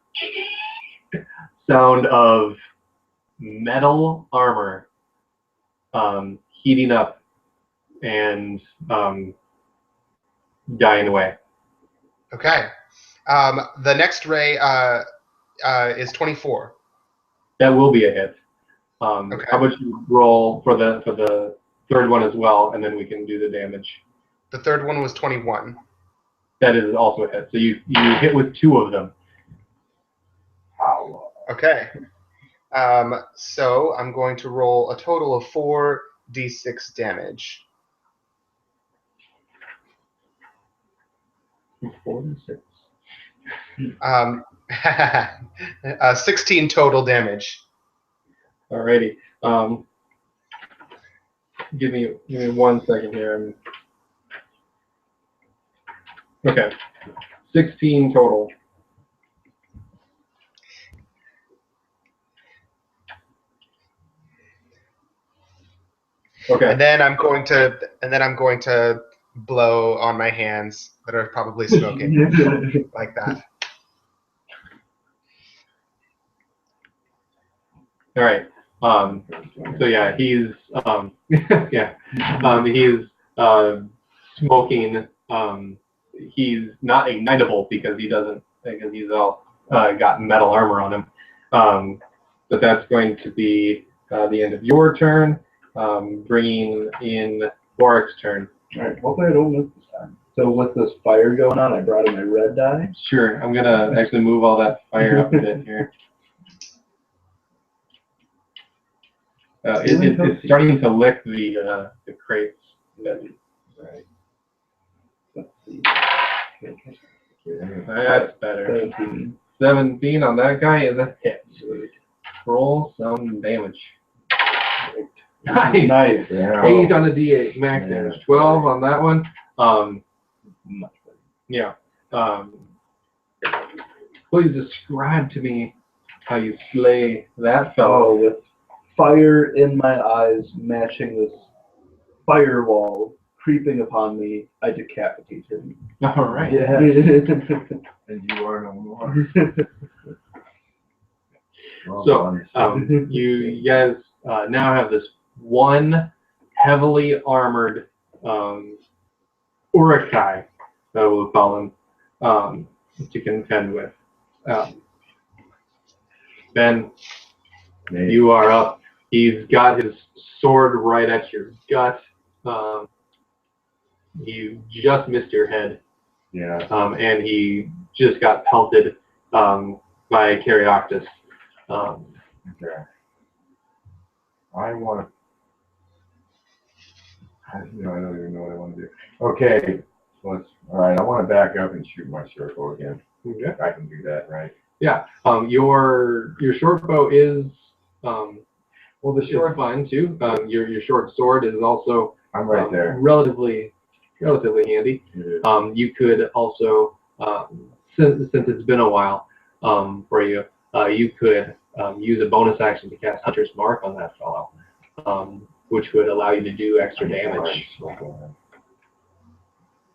S1: sound of metal armor heating up and dying away.
S4: Okay. The next ray is 24.
S1: That will be a hit.
S4: Okay.
S1: How about you roll for the third one as well, and then we can do the damage.
S4: The third one was 21.
S1: That is also a hit. So you hit with 2 of them.
S4: Okay. So I'm going to roll a total of 4d6 damage.
S1: 46.
S4: 16 total damage.
S1: Alrighty. Give me 1 second here. Okay. 16 total. Okay.
S4: And then I'm going to blow on my hands that are probably smoking like that.
S1: All right. So yeah, he's he's smoking. He's not ignitable because he's all got metal armor on him. But that's going to be the end of your turn, bringing in Orc's turn.
S2: All right. Hopefully I don't miss this time. So with this fire going on, I brought in my red die.
S1: Sure. I'm gonna actually move all that fire up a bit here. It's starting to lick the crates.
S2: Right. Let's see.
S1: That's better.
S2: 17.
S1: 17 on that guy is a hit. Roll some damage. Nice.
S2: Nice.
S3: Yeah.
S1: 8 on the D8 max damage. 12 on that one.
S2: Much better.
S1: Yeah. Please describe to me how you slay that fellow.
S2: Oh, with fire in my eyes, matching this firewall creeping upon me, I decapitate him.
S1: All right.
S2: Yeah.
S3: And you are no more. Well
S1: So
S3: done.
S1: you guys now have this one heavily armored Urukai, that we'll call him, to contend with. Ben, you are up. He's got his sword right at your gut. You just missed your head,
S3: Yeah.
S1: and he just got pelted by Caryoctus.
S3: Okay. I want to. I don't even know what I want to do. Okay. All right. I want to back up and shoot my circle again.
S1: Okay.
S3: I can do that, right?
S1: Yeah. Your short bow is
S3: Well, the
S1: short fine too. Your short sword is also
S3: I'm right there.
S1: relatively handy.
S3: It is.
S1: You could also since it's been a while for you, you could use a bonus action to cast Hunter's Mark on that fellow, which would allow you to do extra damage.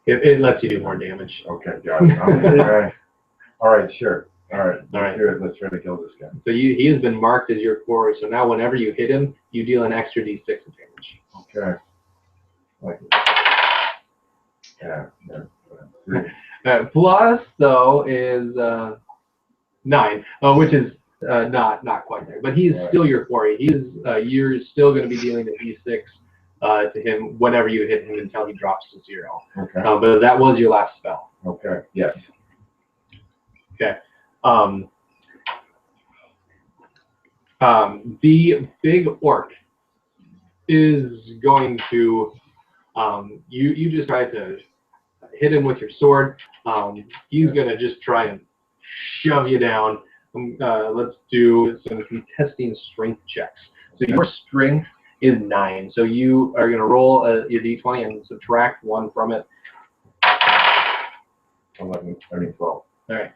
S1: It lets you do more damage.
S3: Okay, got it. All right, sure. All right, let's do it. Let's try to kill this guy.
S1: So he has been marked as your quarry. So now whenever you hit him, you deal an extra d6 of damage.
S3: Okay. Like it. Yeah.
S1: Plus though is 9, which is not quite there. But he's still your quarry. You're still going to be dealing a d6 to him whenever you hit him until he drops to 0.
S3: Okay.
S1: But that was your last spell.
S3: Okay. Yes.
S1: Okay. The big orc is going to you just try to hit him with your sword. He's going to just try and shove you down. Let's do some contesting strength checks. So your strength is 9. So you are going to roll your d20 and subtract 1 from it.
S3: 11, 12.
S1: All right.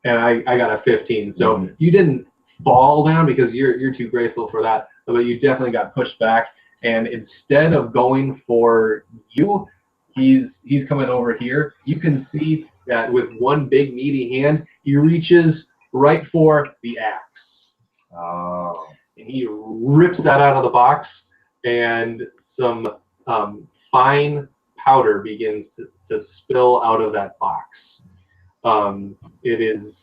S1: And I got a 15. So you didn't fall down because you're too graceful for that, but you definitely got pushed back. And instead of going for you, he's coming over here. You can see that with one big meaty hand, he reaches right for the axe.
S3: Oh.
S1: And he rips that out of the box, and some fine powder begins to spill out of that box. It is,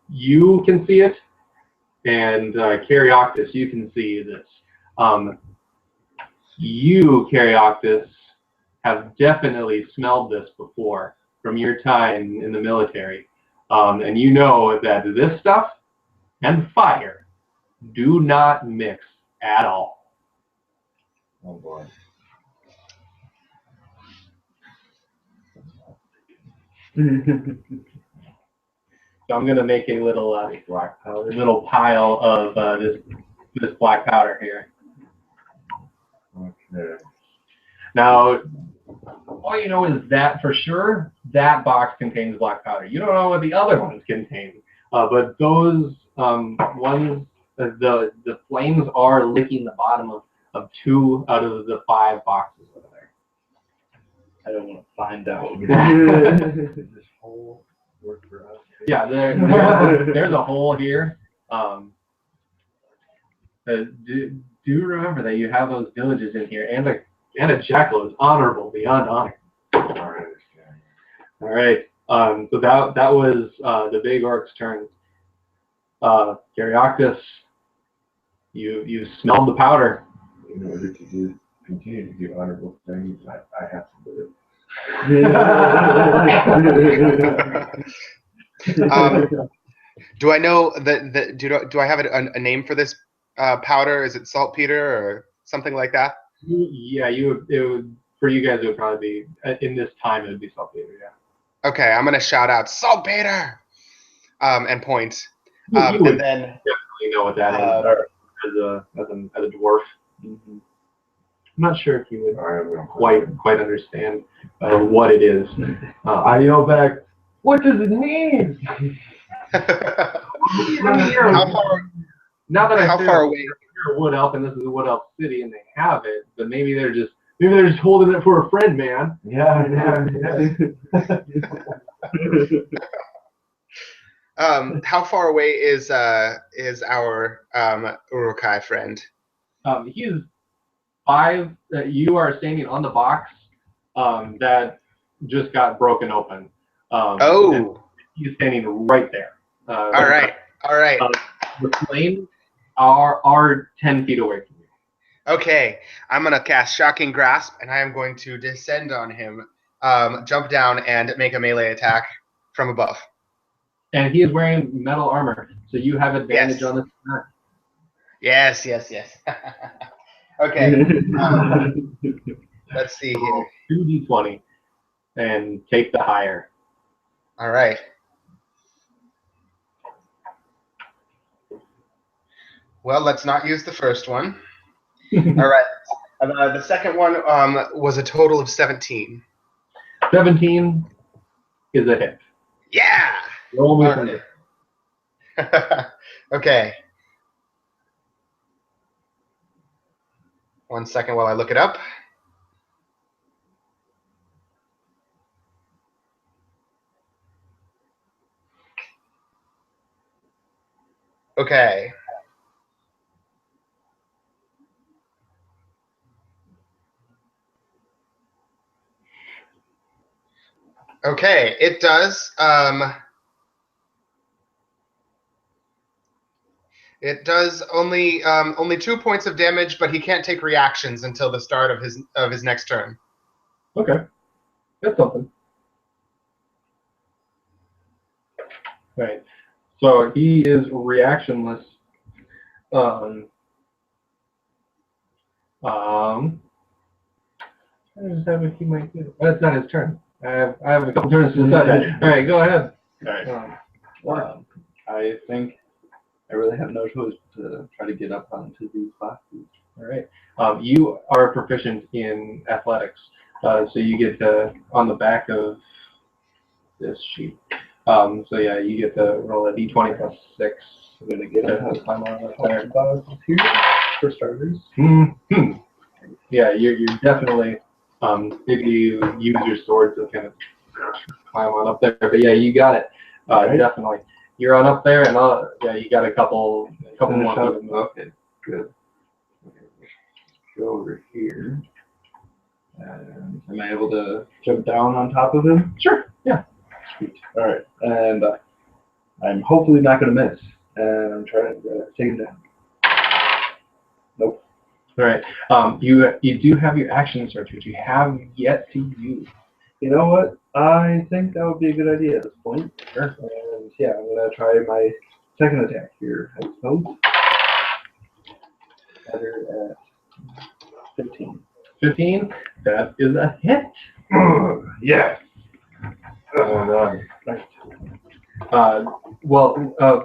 S1: you can see it, and Caryoctus, you can see this. You, Caryoctus, have definitely smelled this before from your time in the military. And you know that this stuff and fire do not mix at all.
S3: Oh boy.
S1: So I'm going to make a little
S3: Black powder.
S1: little pile of this black powder here.
S3: Okay.
S1: Now, all you know is that for sure, that box contains black powder. You don't know what the other ones contain, but those ones, the flames are licking the bottom of 2 out of the 5 boxes over there.
S2: I don't want to find out.
S3: Does this hole work for us?
S1: Yeah, there's a hole here. Do remember that you have those villages in here, and a jackal is honorable beyond honor. All right. So that was the big orc's turn. Karyakis, you smelled the powder.
S3: In order to continue to do honorable things, I have to live.
S4: Do I know that? Do I have a name for this powder? Is it saltpeter or something like that?
S1: Yeah, for you guys it would probably be in this time it would be saltpeter. Yeah.
S4: Okay, I'm gonna shout out saltpeter, and point,
S1: You
S4: and
S1: would
S4: then
S1: definitely know what that is as a dwarf. I'm not sure if you would quite understand what it is.
S3: I yell back, what does it mean?
S4: How far?
S1: Now that
S4: How far away?
S1: You're a Wood Elf, and this is a Wood Elf city, and they have it, but maybe they're just holding it for a friend, man.
S3: Yeah.
S4: How far away is our Urukai friend?
S1: He is 5. You are standing on the box that just got broken open. And he's standing right there.
S4: All right.
S1: The flames are 10 feet away from you.
S4: Okay, I'm gonna cast Shocking Grasp, and I am going to descend on him, jump down, and make a melee attack from above.
S1: And he is wearing metal armor, so you have advantage on this attack.
S4: Yes. Okay. Let's see here.
S1: 2d20 and take the higher.
S4: All right. Well, let's not use the first one. All right. The second one was a total of 17.
S1: 17 is a hit.
S4: Yeah.
S1: Roll me some.
S4: Okay. 1 second while I look it up. Okay. Okay, it does. It does only 2 points of damage, but he can't take reactions until the start of his next turn.
S1: Okay, that's something. Right. So he is reactionless. I just have what he might do. That's not his turn. I have a couple turns to decide that. All right, go ahead.
S3: All right.
S2: I think I really have no choice to try to get up onto these boxes.
S1: All right. You are proficient in athletics, so you get to, on the back of this sheet. So yeah, you get to roll a d20 plus 6.
S2: I'm gonna get up
S1: to climb on up
S2: on
S1: there.
S2: the boxes here for starters.
S1: Yeah, you're definitely. Maybe you use your sword to kind of climb on up there, but yeah, you got it.
S2: Right.
S1: Definitely. You're on up there, and yeah, you got a couple more.
S2: Okay, good. Go over here. Am I able to jump down on top of him?
S1: Sure. Yeah.
S2: Sweet. All right, and I'm hopefully not going to miss. And I'm trying to take him down. Nope.
S1: All right. You do have your action search, which you have yet to use.
S2: You know what? I think that would be a good idea at this point.
S1: Sure.
S2: And yeah, I'm going to try my second attack here, I suppose. Better at 15.
S1: 15. That is a hit.
S3: Yes. Well done.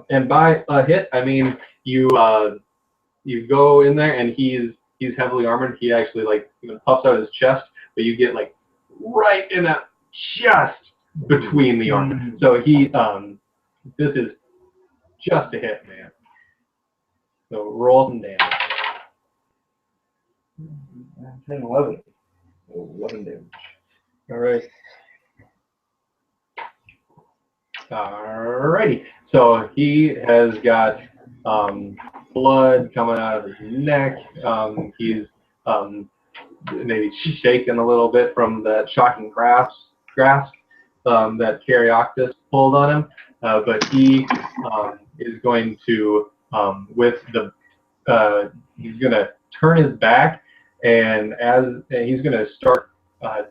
S1: And by a hit, I mean you go in there and he's heavily armored. He actually like even puffs out his chest, but you get like right in that just between the armor. So this is just a hit, man. So roll some damage.
S2: 10, 11. 11 damage.
S1: All right. Alrighty. So he has got blood coming out of his neck. He's maybe shaken a little bit from that shocking grasp that Caryoctus pulled on him. But he is going to, he's going to turn his back, and he's going to start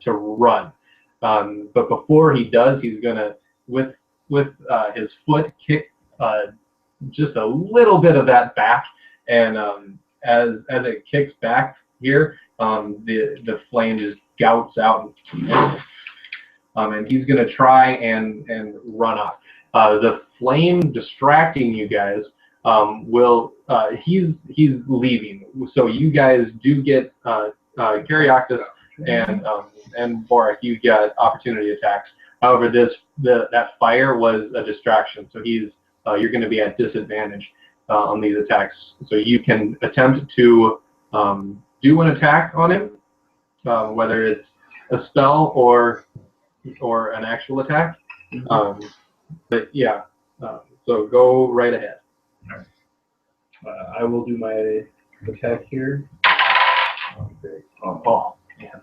S1: to run. But before he does, he's going to, with his foot, kick just a little bit of that back, and as it kicks back here, the flame just gouts out, and he's going to try and run off. The flame distracting you guys he's leaving. So you guys do get Caryoctus and Boric, you get opportunity attacks. However, that fire was a distraction, so you're going to be at disadvantage on these attacks. So you can attempt to do an attack on him, whether it's a spell or an actual attack. But yeah, so go right ahead.
S2: I will do my attack here.
S3: Okay.
S2: Oh, yeah.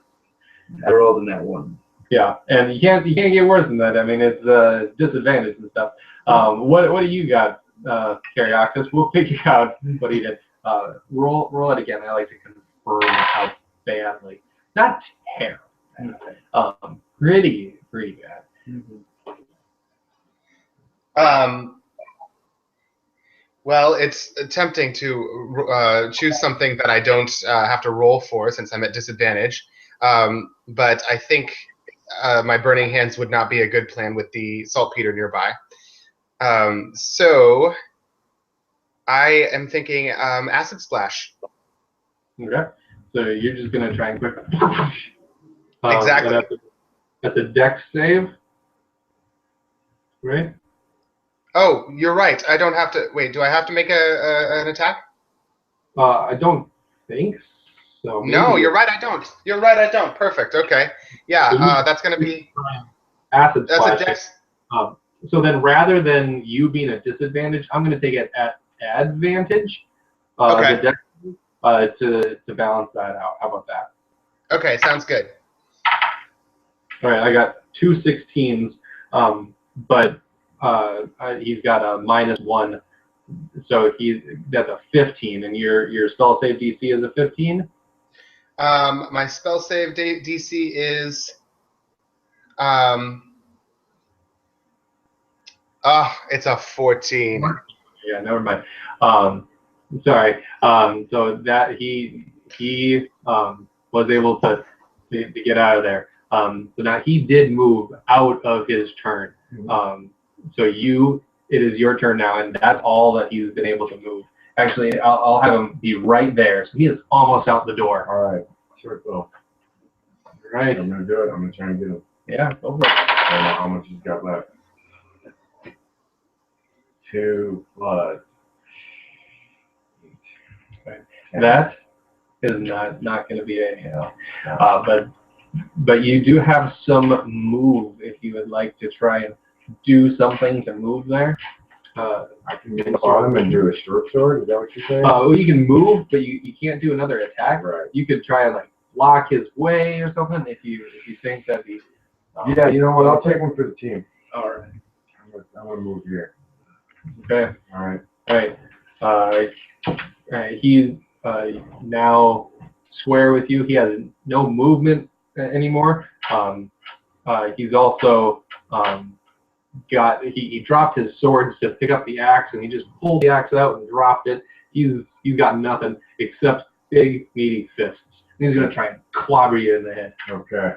S2: I rolled in that one.
S1: Yeah, and you can't get worse than that. I mean, it's disadvantage and stuff. What do you got, Caryoctus? We'll figure out what he did. Roll it again. I like to confirm how badly. Not terrible. Pretty bad.
S4: Well, it's tempting to choose something that I don't have to roll for since I'm at disadvantage. But I think my burning hands would not be a good plan with the saltpeter nearby. So I am thinking acid splash.
S1: Okay. So you're just gonna try and quick.
S4: Exactly.
S1: That's a dex save, right?
S4: Oh, you're right. I don't have to. Wait, do I have to make an attack?
S1: I don't think so. Maybe.
S4: No, you're right. I don't. You're right. I don't. Perfect. Okay. Yeah. That's gonna be
S1: acid
S4: that's
S1: splash.
S4: a dex.
S1: So then, rather than you being at disadvantage, I'm going to take it at advantage.
S4: Okay.
S1: The dex, to balance that out. How about that?
S4: Okay. Sounds good.
S1: All right. I got 2 16s, but he's got a -1, so that's a 15, and your spell save DC is a 15.
S4: My spell save DC is it's a 14.
S1: Yeah, never mind. Sorry. So that he was able to get out of there. So now he did move out of his turn. So it is your turn now, and that's all that he's been able to move. Actually, I'll have him be right there. So he is almost out the door.
S3: All right. Sure, Phil.
S1: All right.
S3: I'm gonna do it. I'm gonna try and get him.
S1: Yeah, go for it.
S3: I don't know how much he's got left. 2 blood.
S1: That is not going to be a but you do have some move if you would like to try and do something to move there.
S3: I can get on him and do a short sword. Is that what you're saying?
S1: Well, you can move, but you can't do another attack.
S3: Right.
S1: You could try and like block his way or something if you think that'd be.
S3: Yeah, you know what? I'll take one for the team.
S1: All right.
S3: I'm gonna move here.
S1: Okay.
S3: All right.
S1: All right. He's now square with you. He has no movement anymore. He's also he dropped his swords to pick up the axe, and he just pulled the axe out and dropped it. He's got nothing except big meaty fists. He's gonna try and clobber you in the head.
S3: Okay.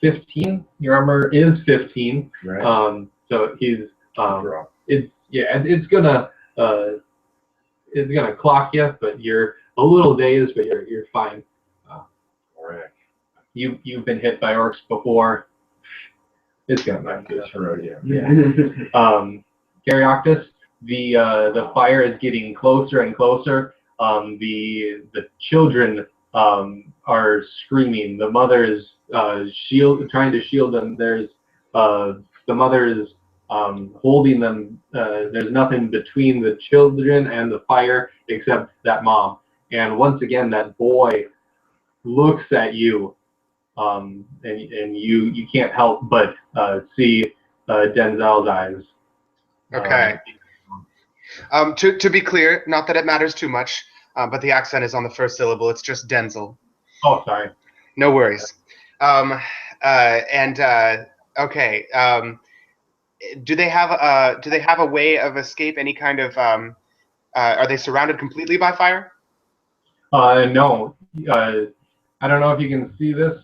S1: 15. Your armor is 15.
S3: Right.
S1: So he's
S3: Draw.
S1: it's gonna clock you, but you're a little dazed, but you're fine.
S3: Correct.
S1: You've been hit by orcs before. It's gonna
S3: Like this rodeo.
S1: Karyoctus, the fire is getting closer and closer. The children are screaming. The mother is trying to shield them. There's the mother is holding them. There's nothing between the children and the fire except that mom. And once again, that boy looks at you, and you can't help but see Denzel's eyes.
S4: Okay. To be clear, not that it matters too much, but the accent is on the first syllable. It's just Denzel.
S1: Oh, sorry.
S4: No worries. Okay. Do they have a way of escape? Any kind of are they surrounded completely by fire?
S1: No. I don't know if you can see this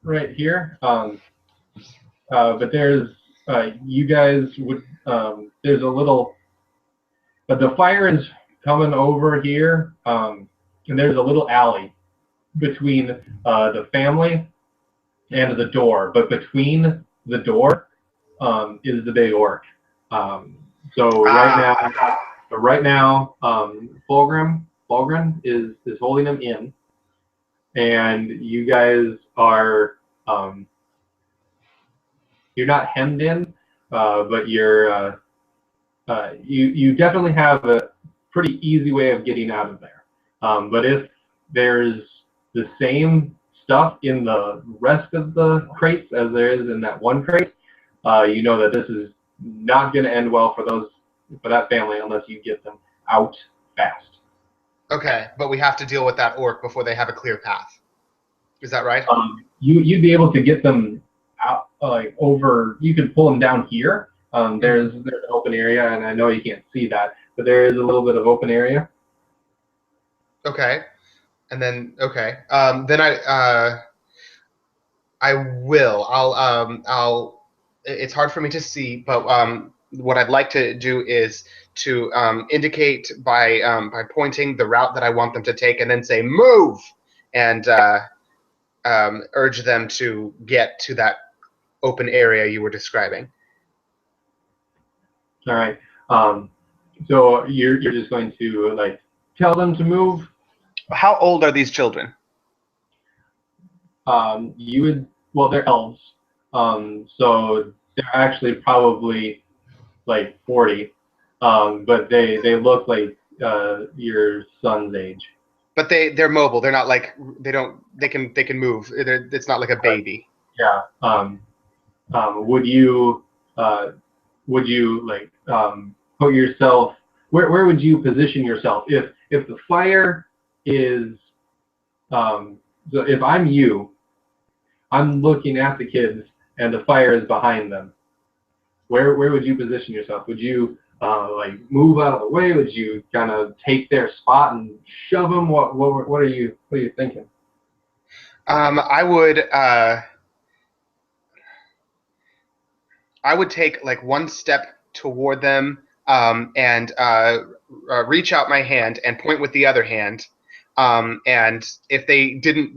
S1: right here, but there's you guys would there's a little, but the fire is coming over here, and there's a little alley between the family and the door, but between the door is the big orc. So right now, Fulgrim is holding him in, and you guys are you're not hemmed in, but you're you definitely have a pretty easy way of getting out of there. But if there's the same stuff in the rest of the crates as there is in that one crate, you know that this is not going to end well for that family unless you get them out fast.
S4: Okay, but we have to deal with that orc before they have a clear path. Is that right?
S1: You'd be able to get them out, over. You could pull them down here. There's an open area, and I know you can't see that, but there is a little bit of open area.
S4: Okay, and then then I will. I'll. It's hard for me to see, but what I'd like to do is to indicate by pointing the route that I want them to take, and then say move, and urge them to get to that open area you were describing.
S1: All right. So you're just going to tell them to move.
S4: How old are these children?
S1: Well, they're elves. So they're actually probably 40. But they look like your son's age.
S4: But they're mobile. They're not they can move. It's not like a baby.
S1: Yeah. Would you put yourself, where would you position yourself if the fire is so if I'm you, I'm looking at the kids and the fire is behind them, where would you position yourself? Would you move out of the way? Would you kind of take their spot and shove them? What are you thinking?
S4: I would take one step toward them and reach out my hand and point with the other hand. And if they didn't,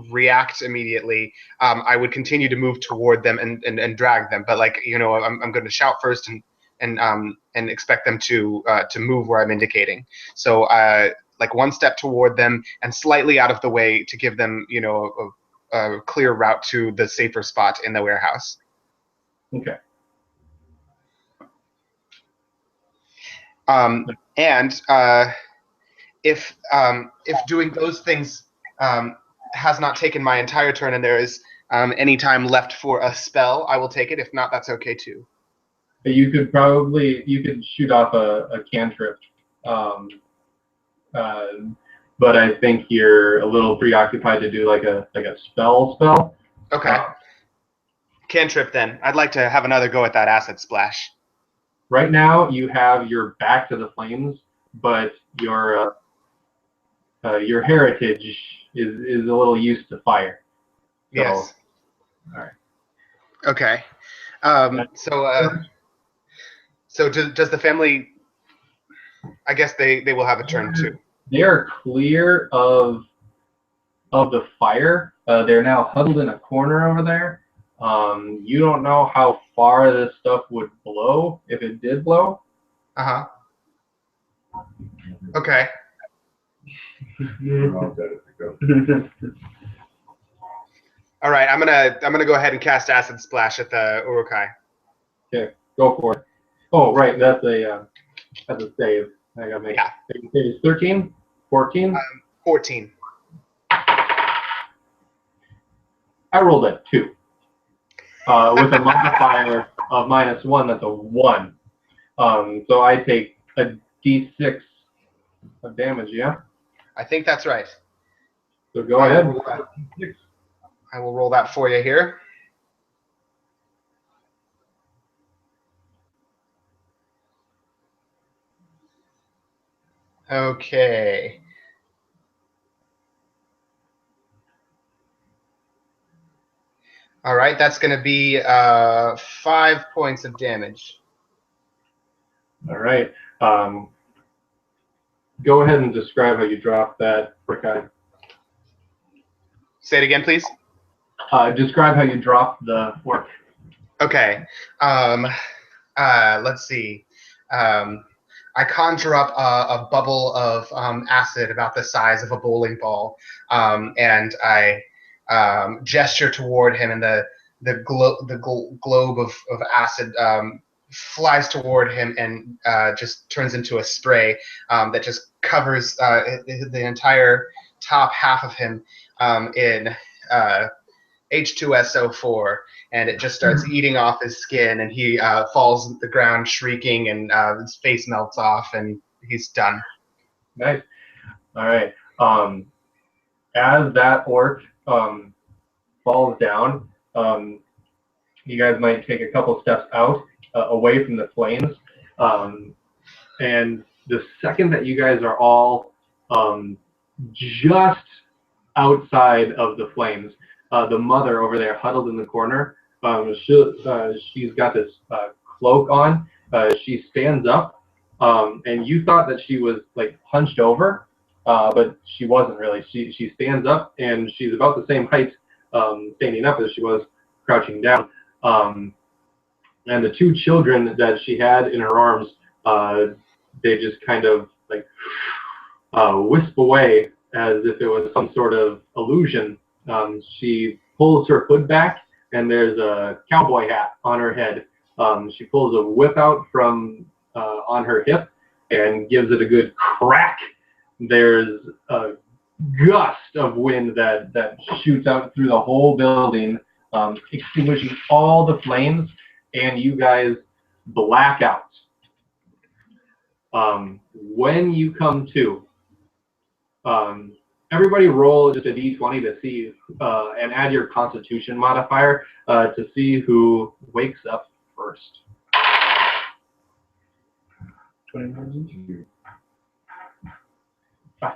S4: react immediately, I would continue to move toward them and drag them. But I'm going to shout first and expect them to move where I'm indicating. So one step toward them and slightly out of the way to give them, a clear route to the safer spot in the warehouse.
S1: Okay.
S4: And if doing those things has not taken my entire turn and there is any time left for a spell, I will take it. If not, that's okay too.
S1: You could shoot off a cantrip, but I think you're a little preoccupied to do a spell.
S4: Okay. Cantrip then. I'd like to have another go at that acid splash.
S1: Right now, you have your back to the flames, but your heritage is a little used to fire. So,
S4: yes. Okay. So does the family? I guess they will have a turn too.
S1: They are clear of the fire. They're now huddled in a corner over there. You don't know how far this stuff would blow if it did blow.
S4: Uh-huh. Okay.
S3: We're all dead as it goes.
S4: All right. I'm gonna go ahead and cast Acid Splash at the Urukai.
S1: Okay, go for it. Oh, right, that's a save. I gotta make
S4: Yeah.
S1: it. 13, 14.
S4: 14.
S1: I rolled a 2. With a modifier of -1, that's a 1. So I take a d6 of damage, yeah?
S4: I think that's right.
S1: So go ahead.
S4: I will roll that for you here. Okay. All right, that's going to be 5 points of damage.
S1: All right. Go ahead and describe how you drop that Urukai.
S4: Say it again, please.
S1: Describe how you drop the orc.
S4: Okay. Let's see. I conjure up a bubble of acid about the size of a bowling ball, and I gesture toward him, and the globe of acid flies toward him and just turns into a spray that just covers the entire top half of him in H2SO4, and it just starts eating off his skin, and he falls to the ground shrieking, and his face melts off, and he's done.
S1: Nice. All right. As that orc falls down, you guys might take a couple steps out, away from the flames. And the second that you guys are all just outside of the flames, the mother over there huddled in the corner, she's got this cloak on. She stands up, and you thought that she was like hunched over, but she wasn't really. She stands up, and she's about the same height standing up as she was crouching down. And the 2 children that she had in her arms, they just kind of like wisp away as if it was some sort of illusion. She pulls her hood back, and there's a cowboy hat on her head. She pulls a whip out from on her hip and gives it a good crack. There's a gust of wind that shoots out through the whole building, extinguishing all the flames, and you guys black out. When you come to, everybody roll just a d20 to see, and add your Constitution modifier to see who wakes up first.
S2: 21.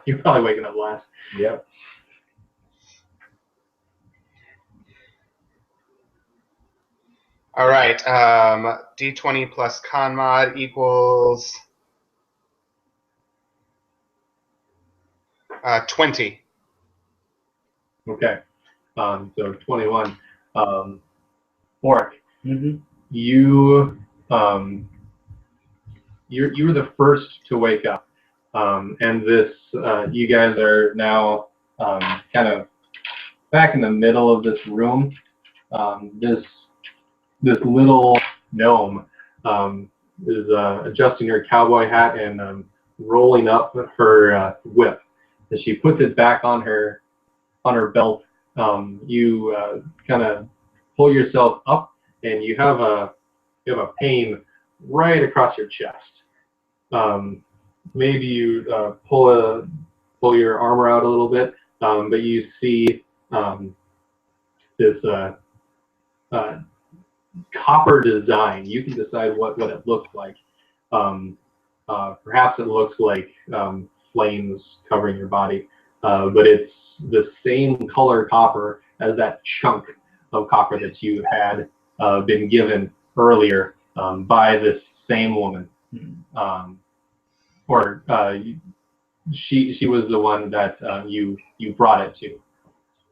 S1: You're probably waking up last.
S3: Yep.
S4: All right. D20 plus con mod equals 20.
S1: Okay. So 21. Orc,
S2: Mm-hmm.
S1: you were the first to wake up, and this you guys are now kind of back in the middle of this room. This little gnome is adjusting her cowboy hat and rolling up her whip. As she puts it back on her belt, you kind of pull yourself up, and you have a pain right across your chest. Maybe you pull your armor out a little bit, but you see this copper design. You can decide what it looks like. Perhaps it looks like flames covering your body, but it's the same color copper as that chunk copper that you had been given earlier by this same woman. She was the one that you brought it to.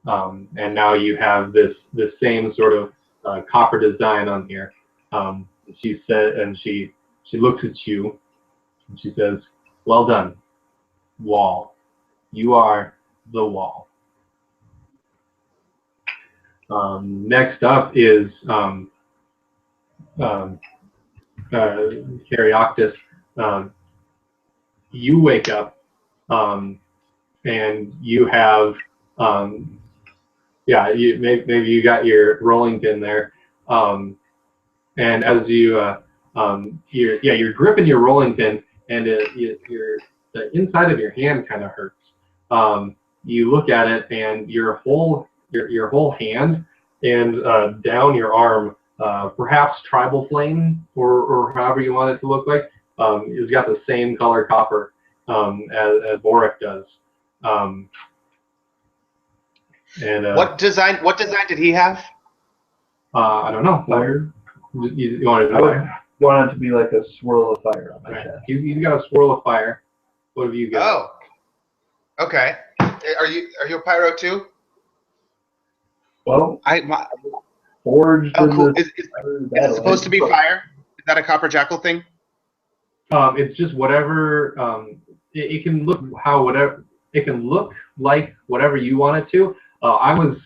S1: And now you have this same sort of copper design on here. She said, and she looks at you, and she says, "Well done, wall. You are the wall." Next up is Caryoctus. You wake up, and you have maybe you got your rolling pin there, and as you're gripping your rolling pin, and the inside of your hand kind of hurts. You look at it, and your whole hand and down your arm, perhaps tribal flame or however you want it to look like, has got the same color copper as Boric does.
S4: What design did he have?
S1: I don't know.
S2: Fire.
S1: You want to
S2: I would want it to be like a swirl of fire on my
S1: right.
S2: chest.
S1: He's got a swirl of fire. What have you got?
S4: Oh, okay. Are you a pyro too?
S2: Well,
S4: My,
S2: forged
S4: oh,
S2: in
S4: cool.
S2: this
S4: Is it
S2: battle.
S4: supposed to be fire? Is that a COpper Jackal thing?
S1: It's just whatever. It can look whatever. It can look like whatever you want it to. I was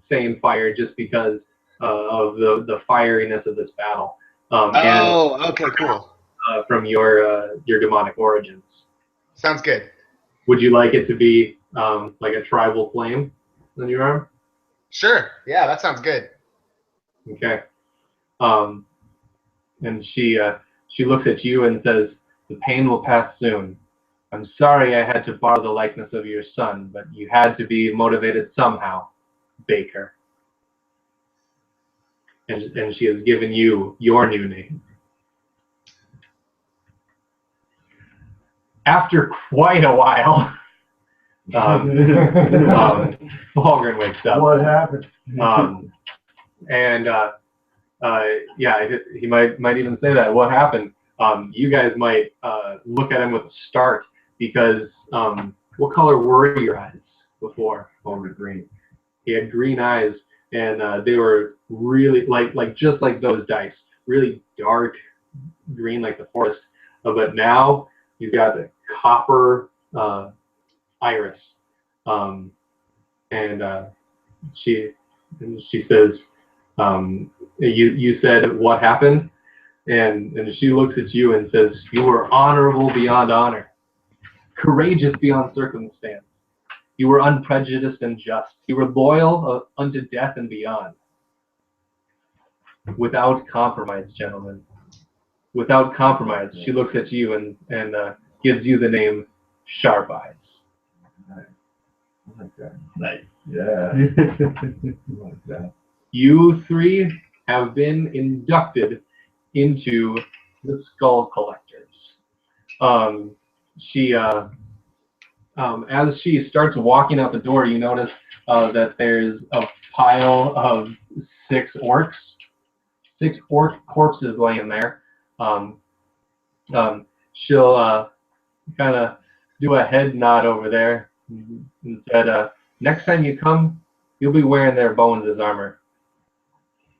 S1: saying fire just because of the fieriness of this battle.
S4: Okay, cool.
S1: From your demonic origins.
S4: Sounds good.
S1: Would you like it to be like a tribal flame on your arm?
S4: Sure. Yeah, that sounds good.
S1: Okay. And she looks at you and says, "The pain will pass soon. I'm sorry I had to borrow the likeness of your son, but you had to be motivated somehow, Baker." And she has given you your new name. After quite a while, Fulgrim wakes up.
S3: What happened?
S1: He might even say that. What happened? You guys might look at him with a start because what color were your eyes before?
S3: Over green.
S1: He had green eyes, and they were really like just like those dice, really dark green like the forest. But now you've got the copper iris, she says, you said what happened, and she looks at you and says, "You were honorable beyond honor, courageous beyond circumstance. You were unprejudiced and just. You were loyal unto death and beyond. Without compromise, gentlemen. Without compromise." She looks at you and gives you the name Sharp Eyes.
S3: Nice. I like that.
S2: Nice.
S3: Yeah. I like that.
S1: You three have been inducted into the Skull Collectors. As she starts walking out the door, you notice that there's a pile of 6 orcs, 6 orc corpses laying there. She'll kind of do a head nod over there and said, "Next time you come, you'll be wearing their bones as armor.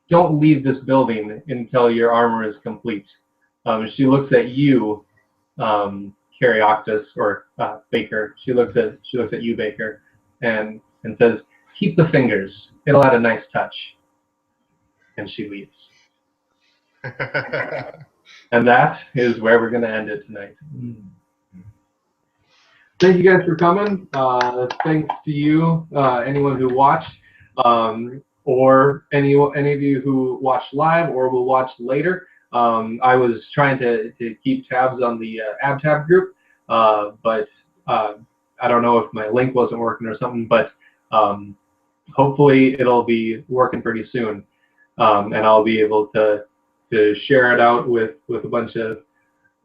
S1: Don't leave this building until your armor is complete." She looks at you, Caryoctus, or Baker. She looks at you, Baker, and says, "Keep the fingers. It'll add a nice touch." And she leaves. And that is where we're going to end it tonight. Thank you guys for coming. Thanks to you, anyone who watched, or any of you who watched live or will watch later. I was trying to keep tabs on the AbTab group, but I don't know if my link wasn't working or something, but hopefully it'll be working pretty soon, and I'll be able to share it out with a bunch of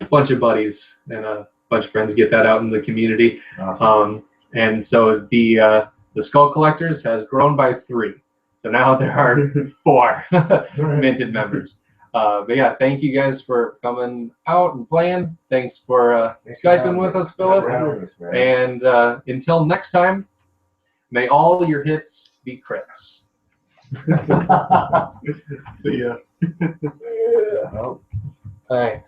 S1: buddies and a bunch of friends, get that out in the community.
S3: Awesome.
S1: And so the Skull Collectors has grown by 3. So now there are 4 minted members. But yeah, thank you guys for coming out and playing. Thanks for Skyping with us, Phillip. And until next time, may all your hits be crits. See ya.
S3: Oh.
S1: All right.